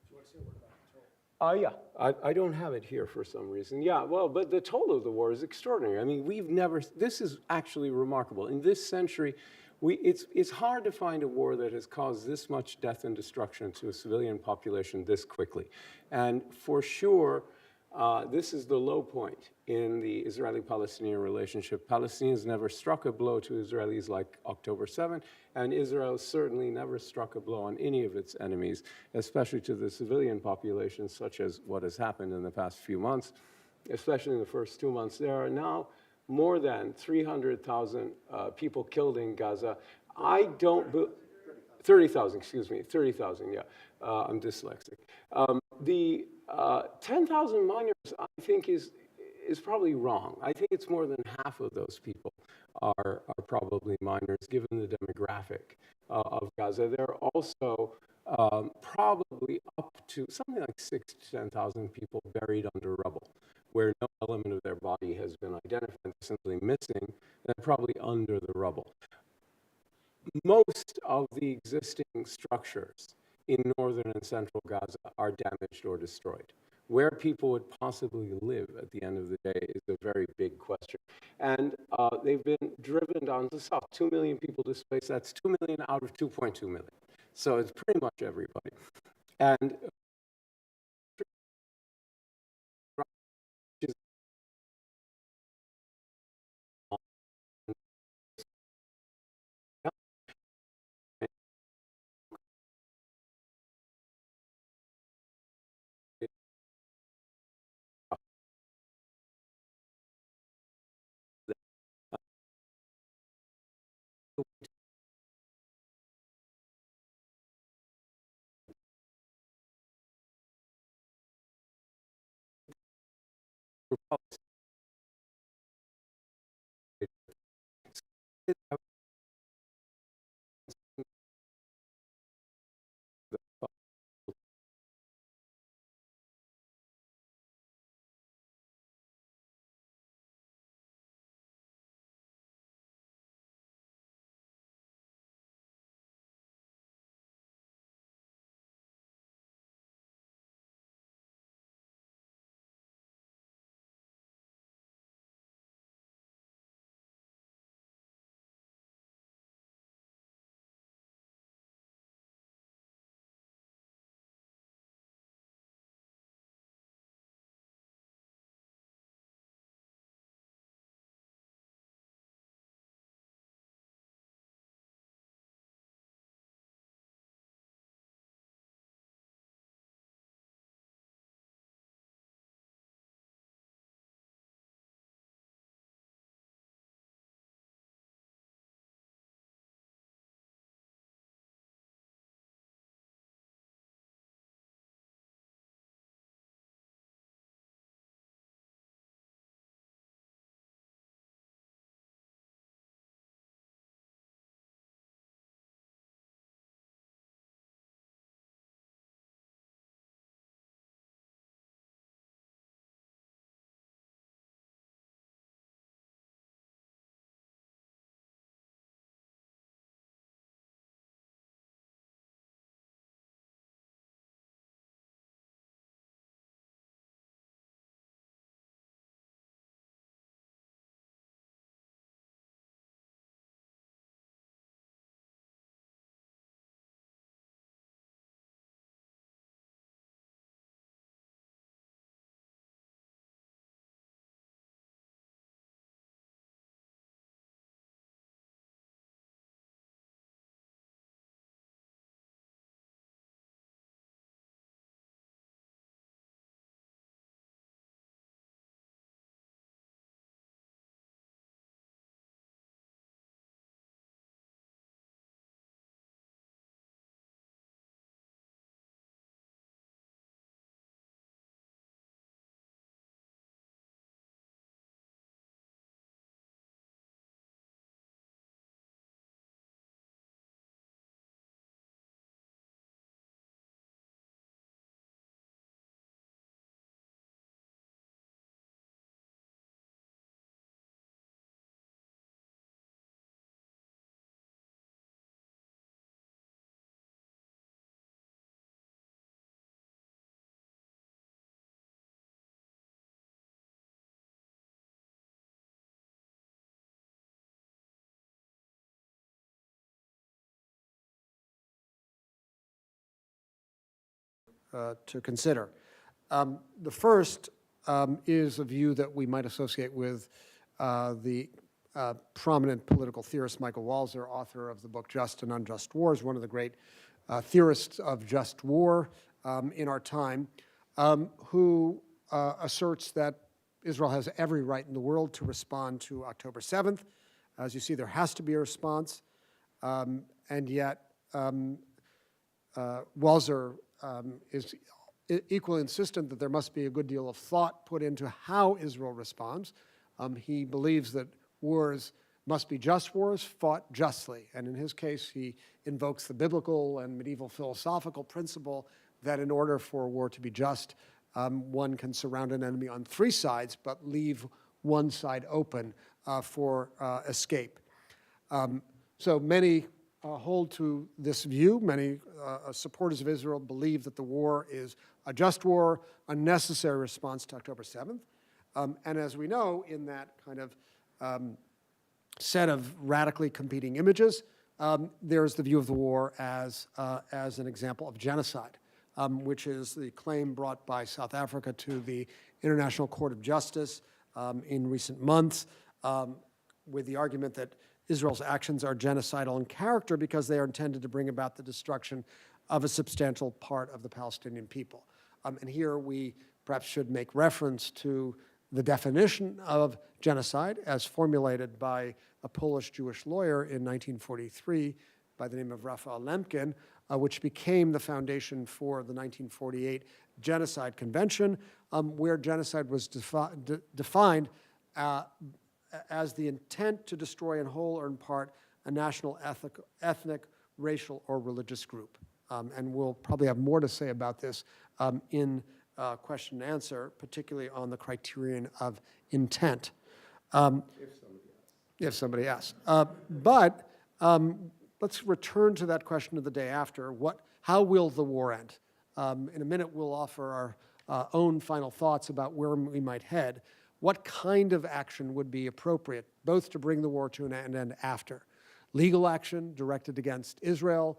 Do you want to say a word about the toll? Yeah, I don't have it here for some reason. Yeah, well, but the toll of the war is extraordinary. I mean, we've never. This is actually remarkable. In this century, it's hard to find a war that has caused this much death and destruction to a civilian population this quickly. And for sure, this is the low point in the Israeli-Palestinian relationship. Palestinians never struck a blow to Israelis like October 7, and Israel certainly never struck a blow on any of its enemies, especially to the civilian population, such as what has happened in the past few months, especially in the first 2 months. There are now more than 300,000 people killed in Gaza. I don't, 30,000, excuse me, 30,000, yeah, I'm dyslexic. The 10,000 miners, I think, is probably wrong. I think it's more than half of those people are probably miners, given the demographic of Gaza. There are also probably up to something like 6,000 to 10,000 people buried under rubble, where no element of their body has been identified, simply missing, and probably under the rubble. Most of the existing structures in northern and central Gaza are damaged or destroyed. Where people would possibly live at the end of the day is a very big question. And they've been driven down to the south. 2 million people displaced. That's 2 million out of 2.2 million. So it's pretty much everybody. And to consider. The first is a view that we might associate with the prominent political theorist Michael Walzer, author of the book Just and Unjust Wars, one of the great theorists of just war in our time, who asserts that Israel has every right in the world to respond to October 7th. As you see, there has to be a response, and yet Walzer is equally insistent that there must be a good deal of thought put into how Israel responds. He believes that wars must be just wars, fought justly. And in his case, he invokes the biblical and medieval philosophical principle that in order for a war to be just, one can surround an enemy on three sides, but leave one side open for escape. So many hold to this view. Many supporters of Israel believe that the war is a just war, a necessary response to October 7th. And as we know, in that kind of set of radically competing images, there's the view of the war as an example of genocide, which is the claim brought by South Africa to the International Court of Justice in recent months, with the argument that Israel's actions are genocidal in character because they are intended to bring about the destruction of a substantial part of the Palestinian people. And here we perhaps should make reference to the definition of genocide as formulated by a Polish Jewish lawyer in 1943 by the name of Raphael Lemkin, which became the foundation for the 1948 Genocide Convention, where genocide was defined as the intent to destroy in whole or in part a national, ethnic, racial, or religious group. And we'll probably have more to say about this in question and answer, particularly on the criterion of intent. If somebody asks. But let's return to that question of the day after. How will the war end? In a minute, we'll offer our own final thoughts about where we might head. What kind of action would be appropriate, both to bring the war to an end and after? Legal action directed against Israel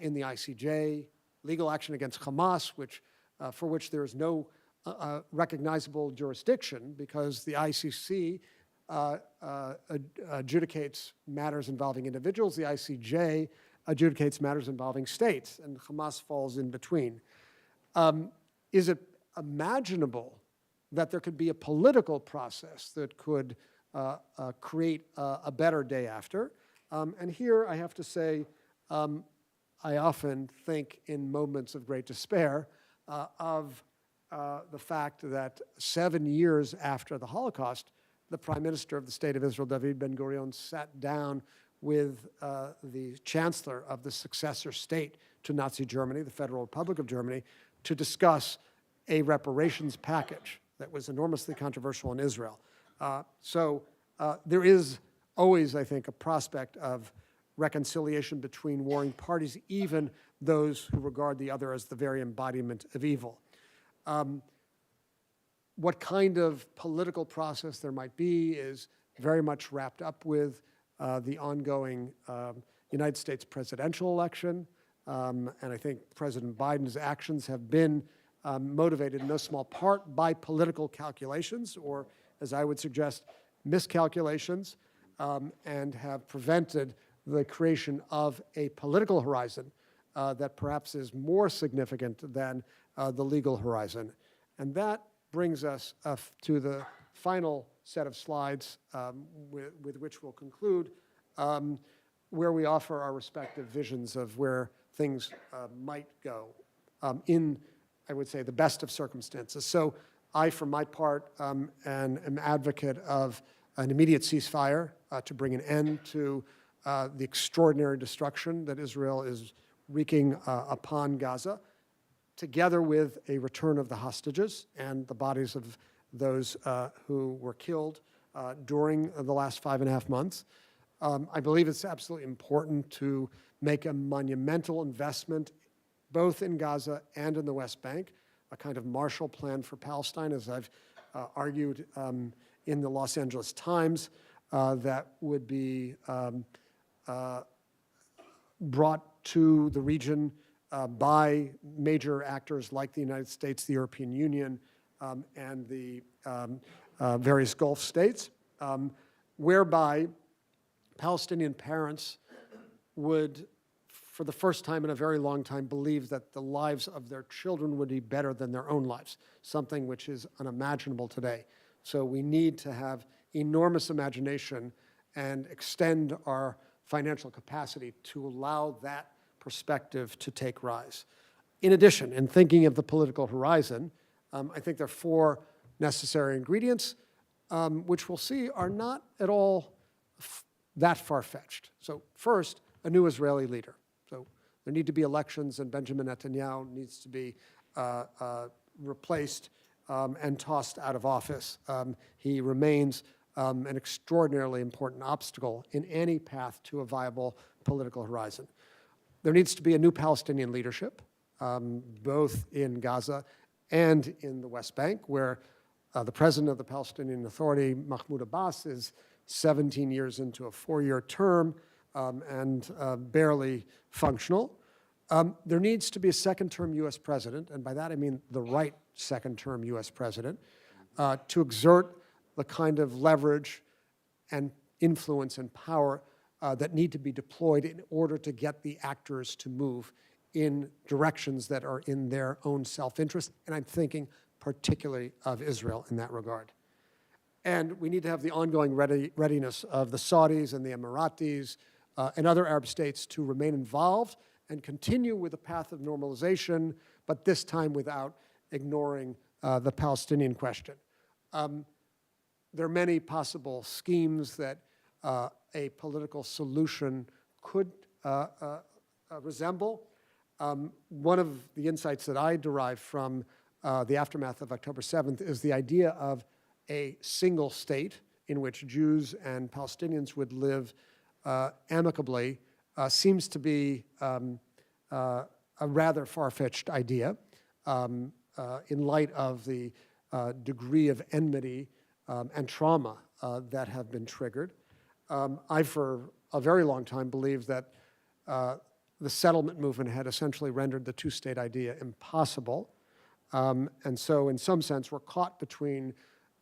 in the ICJ, legal action against Hamas, for which there is no recognizable jurisdiction because the ICC adjudicates matters involving individuals, the ICJ adjudicates matters involving states, and Hamas falls in between. Is it imaginable that there could be a political process that could create a better day after? And here I have to say, I often think in moments of great despair of the fact that 7 years after the Holocaust, the Prime Minister of the State of Israel, David Ben-Gurion, sat down with the Chancellor of the successor state to Nazi Germany, the Federal Republic of Germany, to discuss a reparations package that was enormously controversial in Israel. So there is always, I think, a prospect of reconciliation between warring parties, even those who regard the other as the very embodiment of evil. What kind of political process there might be is very much wrapped up with the ongoing United States presidential election. And I think President Biden's actions have been motivated in no small part by political calculations, or as I would suggest, miscalculations, and have prevented the creation of a political horizon that perhaps is more significant than the legal horizon. And that brings us to the final set of slides with which we'll conclude, where we offer our respective visions of where things might go in, I would say, the best of circumstances. So I, for my part, am an advocate of an immediate ceasefire to bring an end to the extraordinary destruction that Israel is wreaking upon Gaza, together with a return of the hostages and the bodies of those who were killed during the last 5.5 months. I believe it's absolutely important to make a monumental investment both in Gaza and in the West Bank, a kind of Marshall Plan for Palestine, as I've argued in the Los Angeles Times, that would be brought to the region by major actors like the United States, the European Union, and the various Gulf states, whereby Palestinian parents would, for the first time in a very long time, believe that the lives of their children would be better than their own lives, something which is unimaginable today. So we need to have enormous imagination and extend our financial capacity to allow that perspective to take rise. In addition, in thinking of the political horizon, I think there are four necessary ingredients, which we'll see are not at all that far-fetched. So first, a new Israeli leader. So there need to be elections, and Benjamin Netanyahu needs to be replaced and tossed out of office. He remains an extraordinarily important obstacle in any path to a viable political horizon. There needs to be a new Palestinian leadership, both in Gaza and in the West Bank, where the president of the Palestinian Authority, Mahmoud Abbas, is 17 years into a 4-year term and barely functional. There needs to be a second-term U.S. president, and by that I mean the right second-term U.S. president, to exert the kind of leverage and influence and power that need to be deployed in order to get the actors to move in directions that are in their own self-interest, and I'm thinking particularly of Israel in that regard. And we need to have the ongoing readiness of the Saudis and the Emiratis and other Arab states to remain involved and continue with the path of normalization, but this time without ignoring the Palestinian question. There are many possible schemes that a political solution could resemble. One of the insights that I derive from the aftermath of October 7th is the idea of a single state in which Jews and Palestinians would live amicably seems to be a rather far-fetched idea in light of the degree of enmity and trauma that have been triggered. I, for a very long time, believed that the settlement movement had essentially rendered the two-state idea impossible. And so, in some sense, we're caught between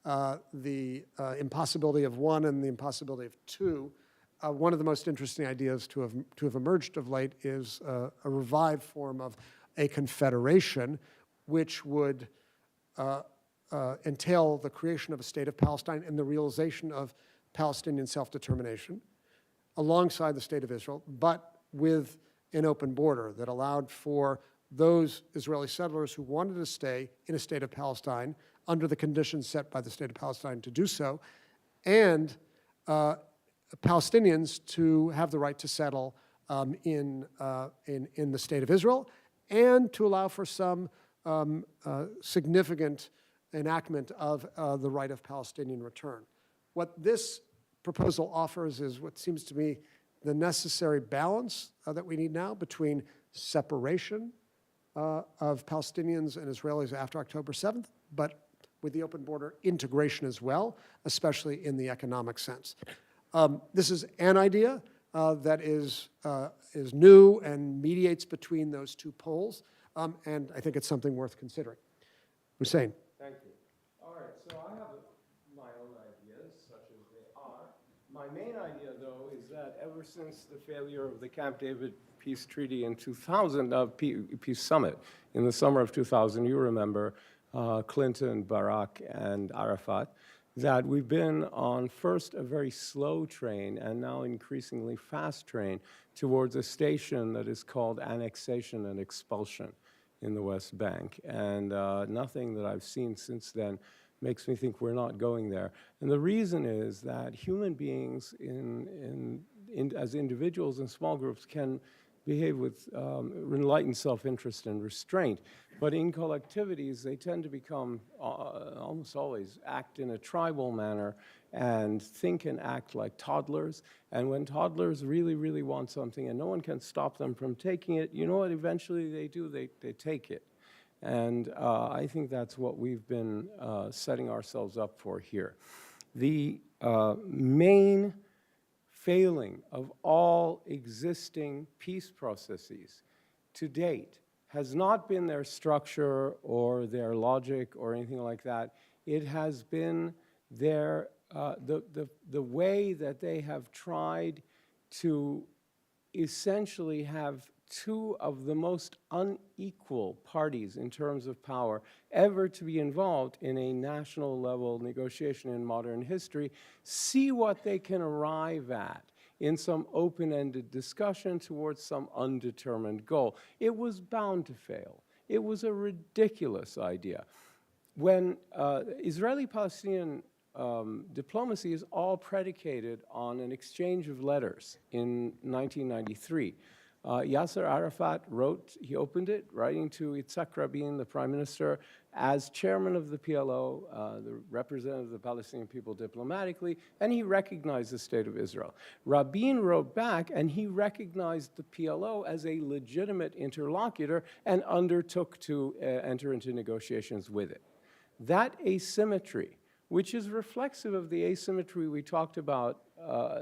the impossibility of one and the impossibility of two. One of the most interesting ideas to have emerged of late is a revived form of a confederation, which would entail the creation of a state of Palestine and the realization of Palestinian self-determination alongside the state of Israel, but with an open border that allowed for those Israeli settlers who wanted to stay in a state of Palestine under the conditions set by the state of Palestine to do so, and Palestinians to have the right to settle in the state of Israel, and to allow for some significant enactment of the right of Palestinian return. What this proposal offers is what seems to me the necessary balance that we need now between separation of Palestinians and Israelis after October 7th, but with the open border integration as well, especially in the economic sense. This is an idea that is new and mediates between those two poles, and I think it's something worth considering. Hussein. Thank you. All right, so I have my own ideas, such as they are. My main idea, though, is that ever since the failure of the Camp David Peace Treaty in 2000, Peace Summit in the summer of 2000, you remember Clinton, Barack, and Arafat, that we've been on first a very slow train and now increasingly fast train towards a station that is called annexation and expulsion in the West Bank. And nothing that I've seen since then makes me think we're not going there. And the reason is that human beings as individuals and small groups can behave with enlightened self-interest and restraint. But in collectivities, they tend to become, almost always, act in a tribal manner and think and act like toddlers. And when toddlers really, really want something and no one can stop them from taking it, you know what eventually they do? They take it. And I think that's what we've been setting ourselves up for here. The main failing of all existing peace processes to date has not been their structure or their logic or anything like that. It has been their, the way that they have tried to essentially have two of the most unequal parties in terms of power ever to be involved in a national level negotiation in modern history, see what they can arrive at in some open-ended discussion towards some undetermined goal. It was bound to fail. It was a ridiculous idea. When Israeli-Palestinian diplomacy is all predicated on an exchange of letters in 1993. Yasser Arafat wrote, he opened it, writing to Yitzhak Rabin, the prime minister, as chairman of the PLO, the representative of the Palestinian people diplomatically, and he recognized the state of Israel. Rabin wrote back, and he recognized the PLO as a legitimate interlocutor and undertook to enter into negotiations with it. That asymmetry, which is reflexive of the asymmetry we talked about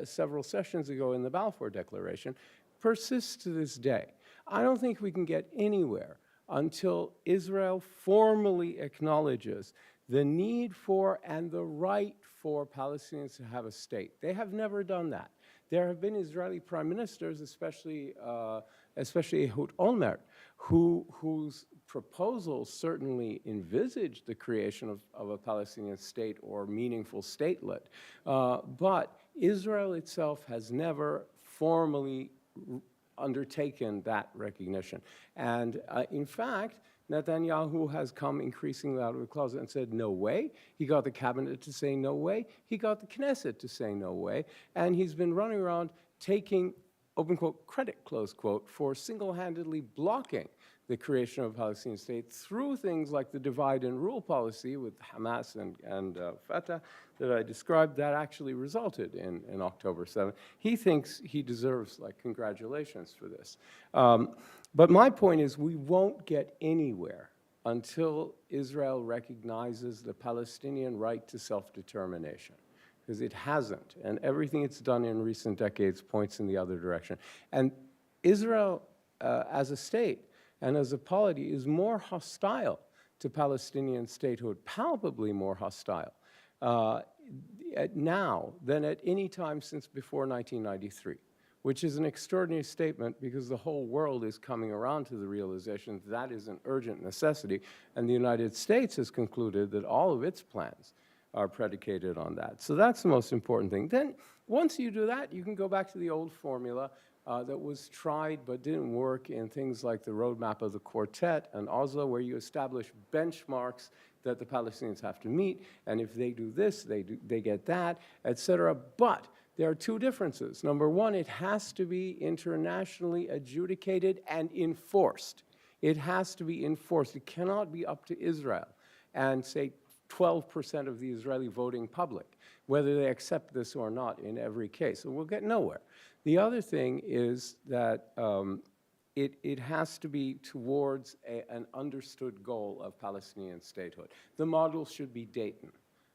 several sessions ago in the Balfour Declaration, persists to this day. I don't think we can get anywhere until Israel formally acknowledges the need for and the right for Palestinians to have a state. They have never done that. There have been Israeli prime ministers, especially Ehud Olmert, whose proposals certainly envisaged the creation of a Palestinian state or meaningful statelet. But Israel itself has never formally undertaken that recognition. And in fact, Netanyahu has come increasingly out of the closet and said, no way. He got the cabinet to say no way. He got the Knesset to say no way. And he's been running around taking, open quote, credit, close quote, for single-handedly blocking the creation of a Palestinian state through things like the divide and rule policy with Hamas and Fatah that I described that actually resulted in October 7th. He thinks he deserves, like, congratulations for this. But my point is we won't get anywhere until Israel recognizes the Palestinian right to self-determination, because it hasn't, and everything it's done in recent decades points in the other direction. And Israel, as a state, and as a polity, is more hostile to Palestinian statehood, palpably more hostile now than at any time since before 1993, which is an extraordinary statement because the whole world is coming around to the realization that is an urgent necessity, and the United States has concluded that all of its plans are predicated on that. So that's the most important thing. Then, once you do that, you can go back to the old formula that was tried but didn't work in things like the roadmap of the quartet and Oslo, where you establish benchmarks that the Palestinians have to meet, and if they do this, they get that, et cetera. But there are two differences. Number one, it has to be internationally adjudicated and enforced. It has to be enforced. It cannot be up to Israel and, say, 12% of the Israeli voting public, whether they accept this or not in every case. So we'll get nowhere. The other thing is that it has to be towards an understood goal of Palestinian statehood. The model should be Dayton,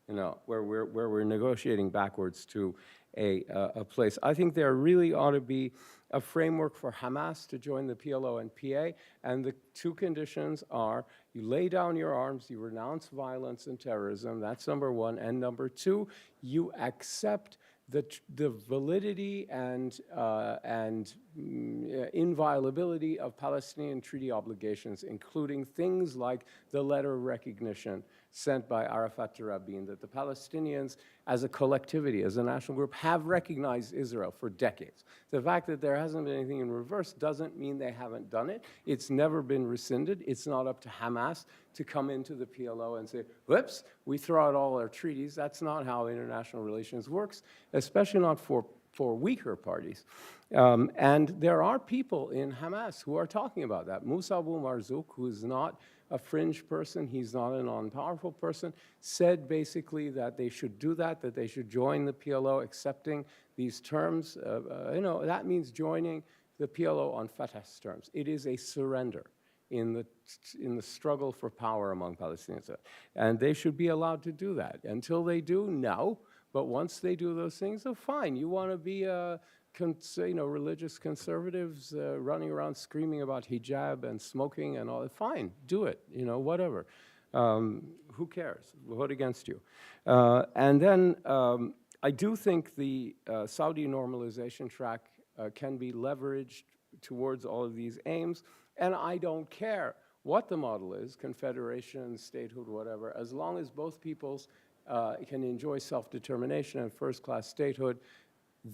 you know, where we're negotiating backwards to a place. I think there really ought to be a framework for Hamas to join the PLO and PA, and the two conditions are you lay down your arms, you renounce violence and terrorism, that's number one, and number two, you accept the validity and inviolability of Palestinian treaty obligations, including things like the letter of recognition sent by Arafat to Rabin, that the Palestinians as a collectivity, as a national group, have recognized Israel for decades. The fact that there hasn't been anything in reverse doesn't mean they haven't done it. It's never been rescinded. It's not up to Hamas to come into the PLO and say, whoops, we throw out all our treaties. That's not how international relations works, especially not for weaker parties. And there are people in Hamas who are talking about that. Musa Abu Marzouk, who is not a fringe person, he's not a non-powerful person, said basically that they should do that they should join the PLO, accepting these terms. You know, that means joining the PLO on Fatah's terms. It is a surrender in the struggle for power among Palestinians. And they should be allowed to do that. Until they do, no. But once they do those things, oh, fine. You want to be a religious conservatives running around screaming about hijab and smoking and all. Fine, do it. Whatever. Who cares? We'll vote against you. And then I do think the Saudi normalization track can be leveraged towards all of these aims, and I don't care what the model is, confederation, statehood, whatever, as long as both peoples can enjoy self-determination and first-class statehood,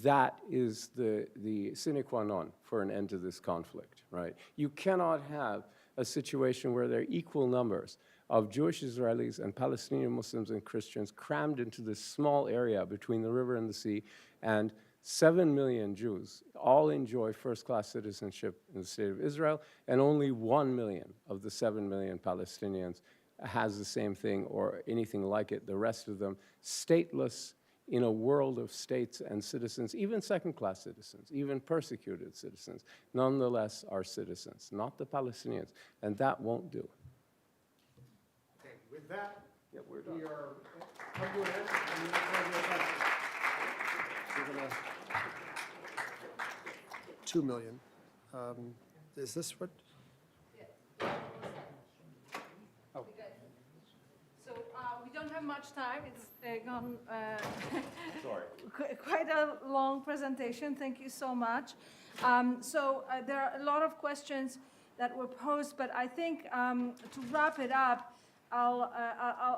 that is the sine qua non for an end to this conflict, right? You cannot have a situation where there are equal numbers of Jewish Israelis and Palestinian Muslims and Christians crammed into this small area between the river and the sea, and 7 million Jews all enjoy first-class citizenship in the state of Israel, and only 1 million of the 7 million Palestinians has the same thing or anything like it. The rest of them stateless in a world of states and citizens, even second-class citizens, even persecuted citizens, nonetheless are citizens, not the Palestinians, and that won't do. Okay, with that, We're done. we are come to an end. And we have your questions. We're gonna 2 million. Is this what? Oh. So we don't have much time. It's gone Sorry. quite a long presentation. Thank you so much. There are a lot of questions that were posed, but I think to wrap it up, I'll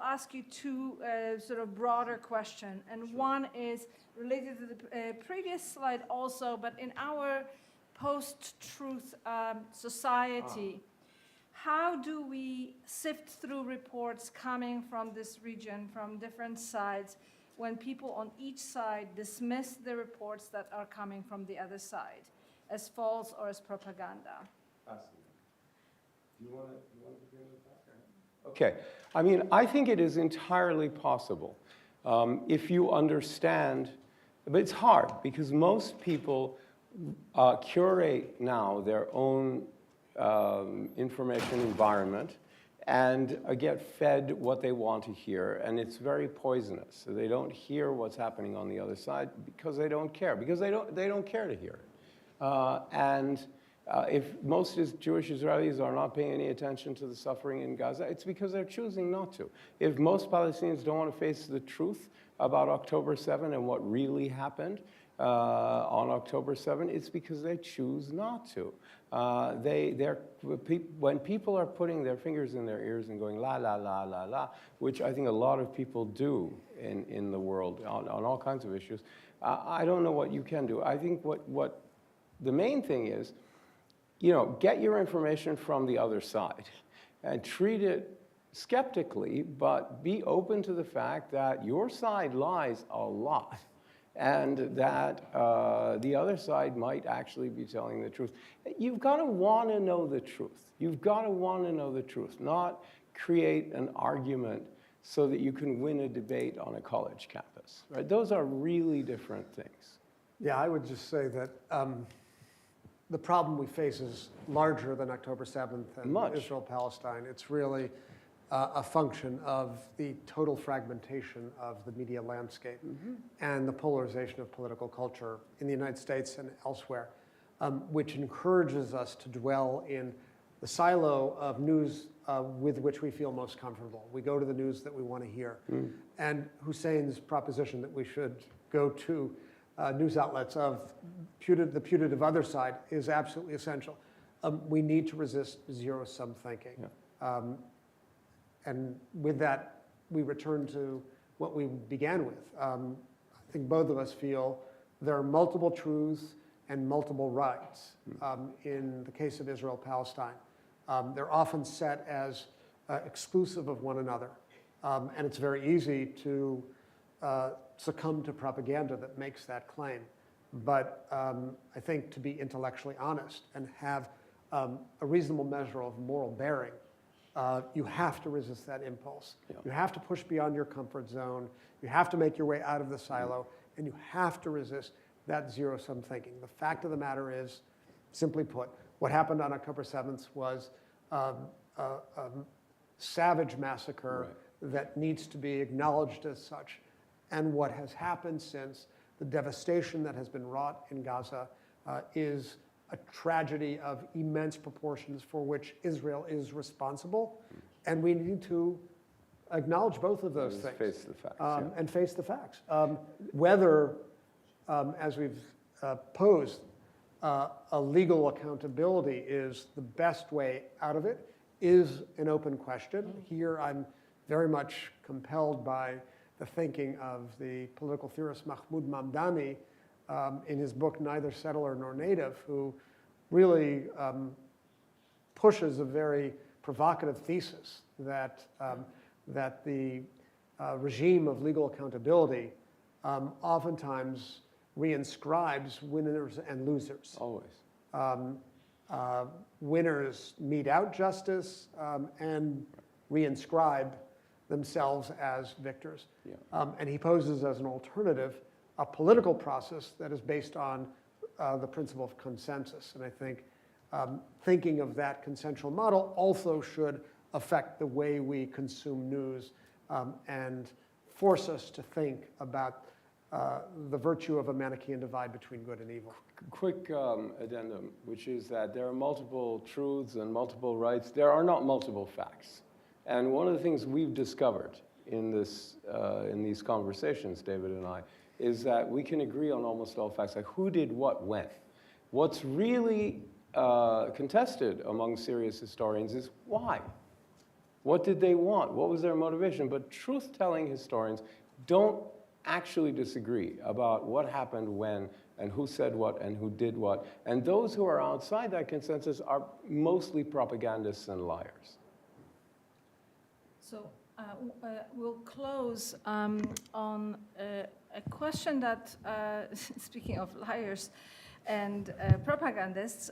ask you two sort of broader questions. And one is related to the previous slide also, but in our post-truth society, how do we sift through reports coming from this region, from different sides, when people on each side dismiss the reports that are coming from the other side as false or as propaganda? Do you want to begin with that? Okay. I mean, I think it is entirely possible if you understand, but it's hard because most people curate now their own information environment and get fed what they want to hear, and it's very poisonous. So they don't hear what's happening on the other side because they don't care, because they don't care to hear it. If most Jewish Israelis are not paying any attention to the suffering in Gaza, it's because they're choosing not to. If most Palestinians don't want to face the truth about October 7 and what really happened on October 7, it's because they choose not to. When people are putting their fingers in their ears and going la, la, la, la, la, which I think a lot of people do in the world on all kinds of issues, I don't know what you can do. I think what the main thing is, get your information from the other side and treat it skeptically, but be open to the fact that your side lies a lot and that the other side might actually be telling the truth. You've got to want to know the truth. You've got to want to know the truth, not create an argument so that you can win a debate on a college campus. Right? Those are really different things. Yeah, I would just say that the problem we face is larger than October 7th and Israel-Palestine. It's really a function of the total fragmentation of the media landscape and the polarization of political culture in the United States and elsewhere, which encourages us to dwell in the silo of news with which we feel most comfortable. We go to the news that we want to hear. And Hussein's proposition that we should go to news outlets of the putative other side is absolutely essential. We need to resist zero-sum thinking. Yeah. And with that, we return to what we began with. I think both of us feel there are multiple truths and multiple rights in the case of Israel-Palestine. They're often set as exclusive of one another. And it's very easy to succumb to propaganda that makes that claim. But I think to be intellectually honest and have a reasonable measure of moral bearing, you have to resist that impulse. Yeah. You have to push beyond your comfort zone. You have to make your way out of the silo, and you have to resist that zero-sum thinking. The fact of the matter is, simply put, what happened on October 7th was a savage massacre that needs to be acknowledged as such. And what has happened since The devastation that has been wrought in Gaza is a tragedy of immense proportions for which Israel is responsible. And we need to acknowledge both of those things. Face the facts. Yeah. And face the facts. Whether, as we've posed, a legal accountability is the best way out of it is an open question. Here I'm very much compelled by the thinking of the political theorist Mahmoud Mamdani in his book Neither Settler Nor Native, who really pushes a very provocative thesis that, that the regime of legal accountability oftentimes reinscribes winners and losers. Always. Winners mete out justice and reinscribe themselves as victors. Yeah. And he poses as an alternative a political process that is based on the principle of consensus. And I think thinking of that consensual model also should affect the way we consume news and force us to think about the virtue of a Manichaean divide between good and evil. Quick addendum, which is that there are multiple truths and multiple rights. There are not multiple facts. And one of the things we've discovered in these conversations, David and I, is that we can agree on almost all facts, like who did what when. What's really contested among serious historians is why. What did they want? What was their motivation? But truth-telling historians don't actually disagree about what happened when and who said what and who did what. And those who are outside that consensus are mostly propagandists and liars. So we'll close on a question that, speaking of liars and propagandists,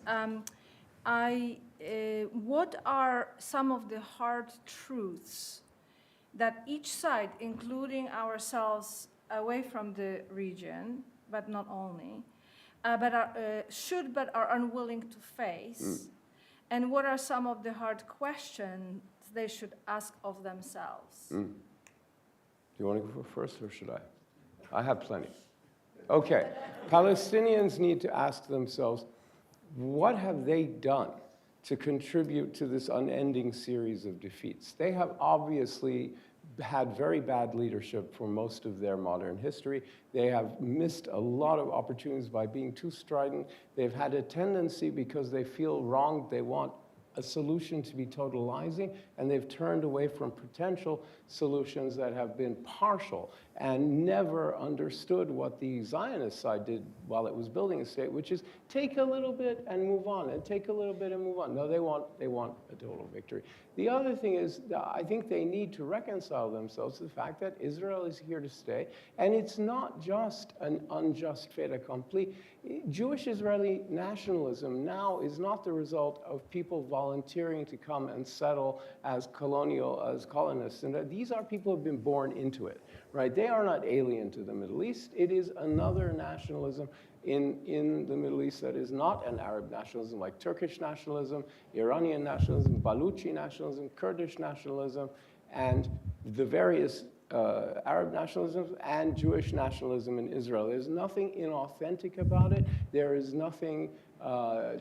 what are some of the hard truths that each side, including ourselves away from the region, but not only, should but are unwilling to face? And what are some of the hard questions they should ask of themselves? Do you want to go first, or should I? I have plenty. Okay. Palestinians need to ask themselves, what have they done to contribute to this unending series of defeats? They have obviously had very bad leadership for most of their modern history. They have missed a lot of opportunities by being too strident. They've had a tendency, because they feel wronged, they want a solution to be totalizing, and they've turned away from potential solutions that have been partial and never understood what the Zionist side did while it was building a state, which is take a little bit and move on, and take a little bit and move on. No, they want a total victory. The other thing is, I think they need to reconcile themselves to the fact that Israel is here to stay, and it's not just an unjust fait accompli. Jewish-Israeli nationalism now is not the result of people volunteering to come and settle as colonists. And these are people who have been born into it, right? They are not alien to the Middle East. It is another nationalism in the Middle East that is not an Arab nationalism, like Turkish nationalism, Iranian nationalism, Baluchi nationalism, Kurdish nationalism, and the various Arab nationalism and Jewish nationalism in Israel. There's nothing inauthentic about it. There is nothing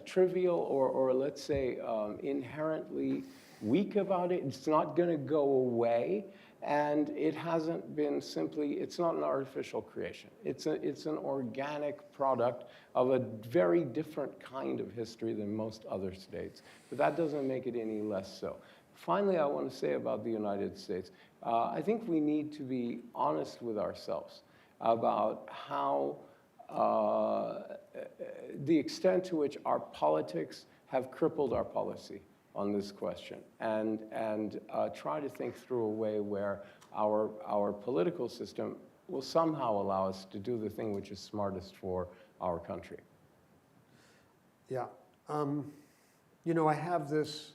trivial or let's say inherently weak about it. It's not going to go away, and it hasn't been simply, it's not an artificial creation. It's an organic product of a very different kind of history than most other states, but that doesn't make it any less so. Finally, I want to say about the United States, I think we need to be honest with ourselves about how the extent to which our politics have crippled our policy on this question, and try to think through a way where our political system will somehow allow us to do the thing which is smartest for our country. Yeah. You know, I have this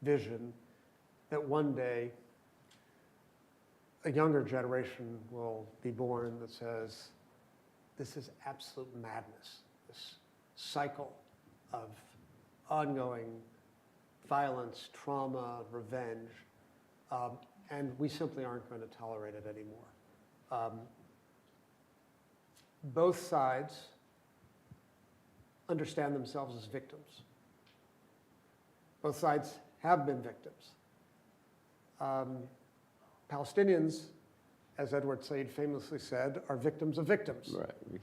vision that one day a younger generation will be born that says, this is absolute madness, this cycle of ongoing violence, trauma, revenge, and we simply aren't going to tolerate it anymore. both sides understand themselves as victims. Both sides have been victims. Palestinians, as Edward Said famously said, are victims of victims. Right.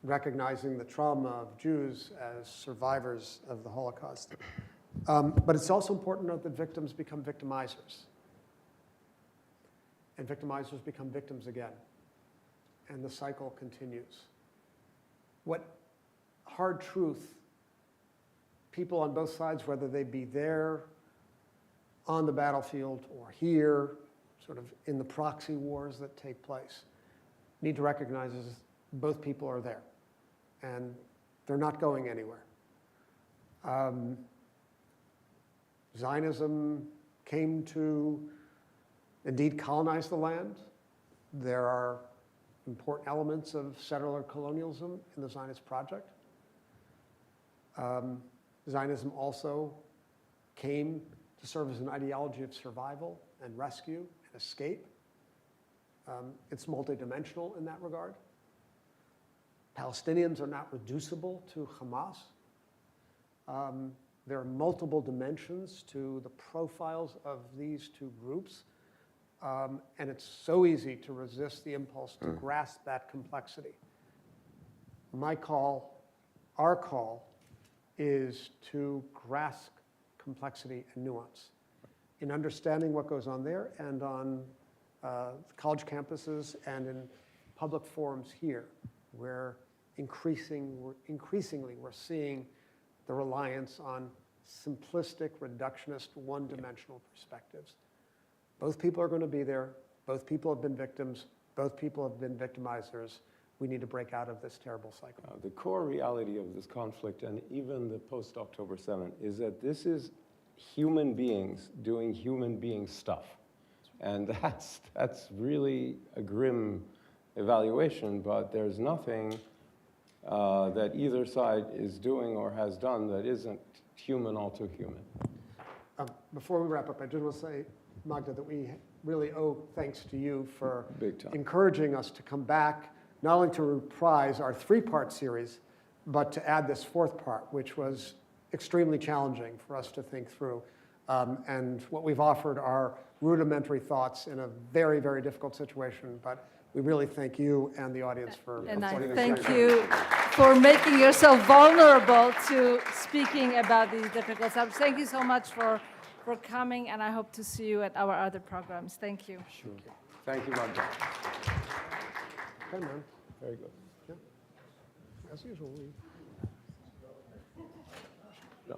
Recognizing the trauma of Jews as survivors of the Holocaust. But it's also important to note that victims become victimizers. And victimizers become victims again. And the cycle continues. What hard truth people on both sides, whether they be there on the battlefield or here, sort of in the proxy wars that take place, need to recognize is both people are there. And they're not going anywhere. Zionism came to indeed colonize the land. There are important elements of settler colonialism in the Zionist project. Zionism also came to serve as an ideology of survival and rescue and escape. It's multidimensional in that regard. Palestinians are not reducible to Hamas. There are multiple dimensions to the profiles of these two groups. And it's so easy to resist the impulse to grasp that complexity. My call, our call, is to grasp complexity and nuance in understanding what goes on there and on college campuses and in public forums here, where increasingly we're seeing the reliance on simplistic, reductionist, one-dimensional perspectives. Both people are going to be there. Both people have been victims. Both people have been victimizers. We need to break out of this terrible cycle. The core reality of this conflict, and even the post-October 7th, is that this is human beings doing human being stuff. And that's really a grim evaluation, but there's nothing that either side is doing or has done that isn't human all too human. Before we wrap up, I just want to say, Magda, that we really owe thanks to you for Big time. encouraging us to come back, not only to reprise our three-part series, but to add this fourth part, which was extremely challenging for us to think through. And what we've offered are rudimentary thoughts in a very, very difficult situation. But we really thank you and the audience for And I supporting us. thank you for making yourself vulnerable to speaking about these difficult subjects. Thank you so much for coming, and I hope to see you at our other programs. Thank you. Sure. Thank you, Magda. Okay, man. Very good. Yeah. As usual, we... No,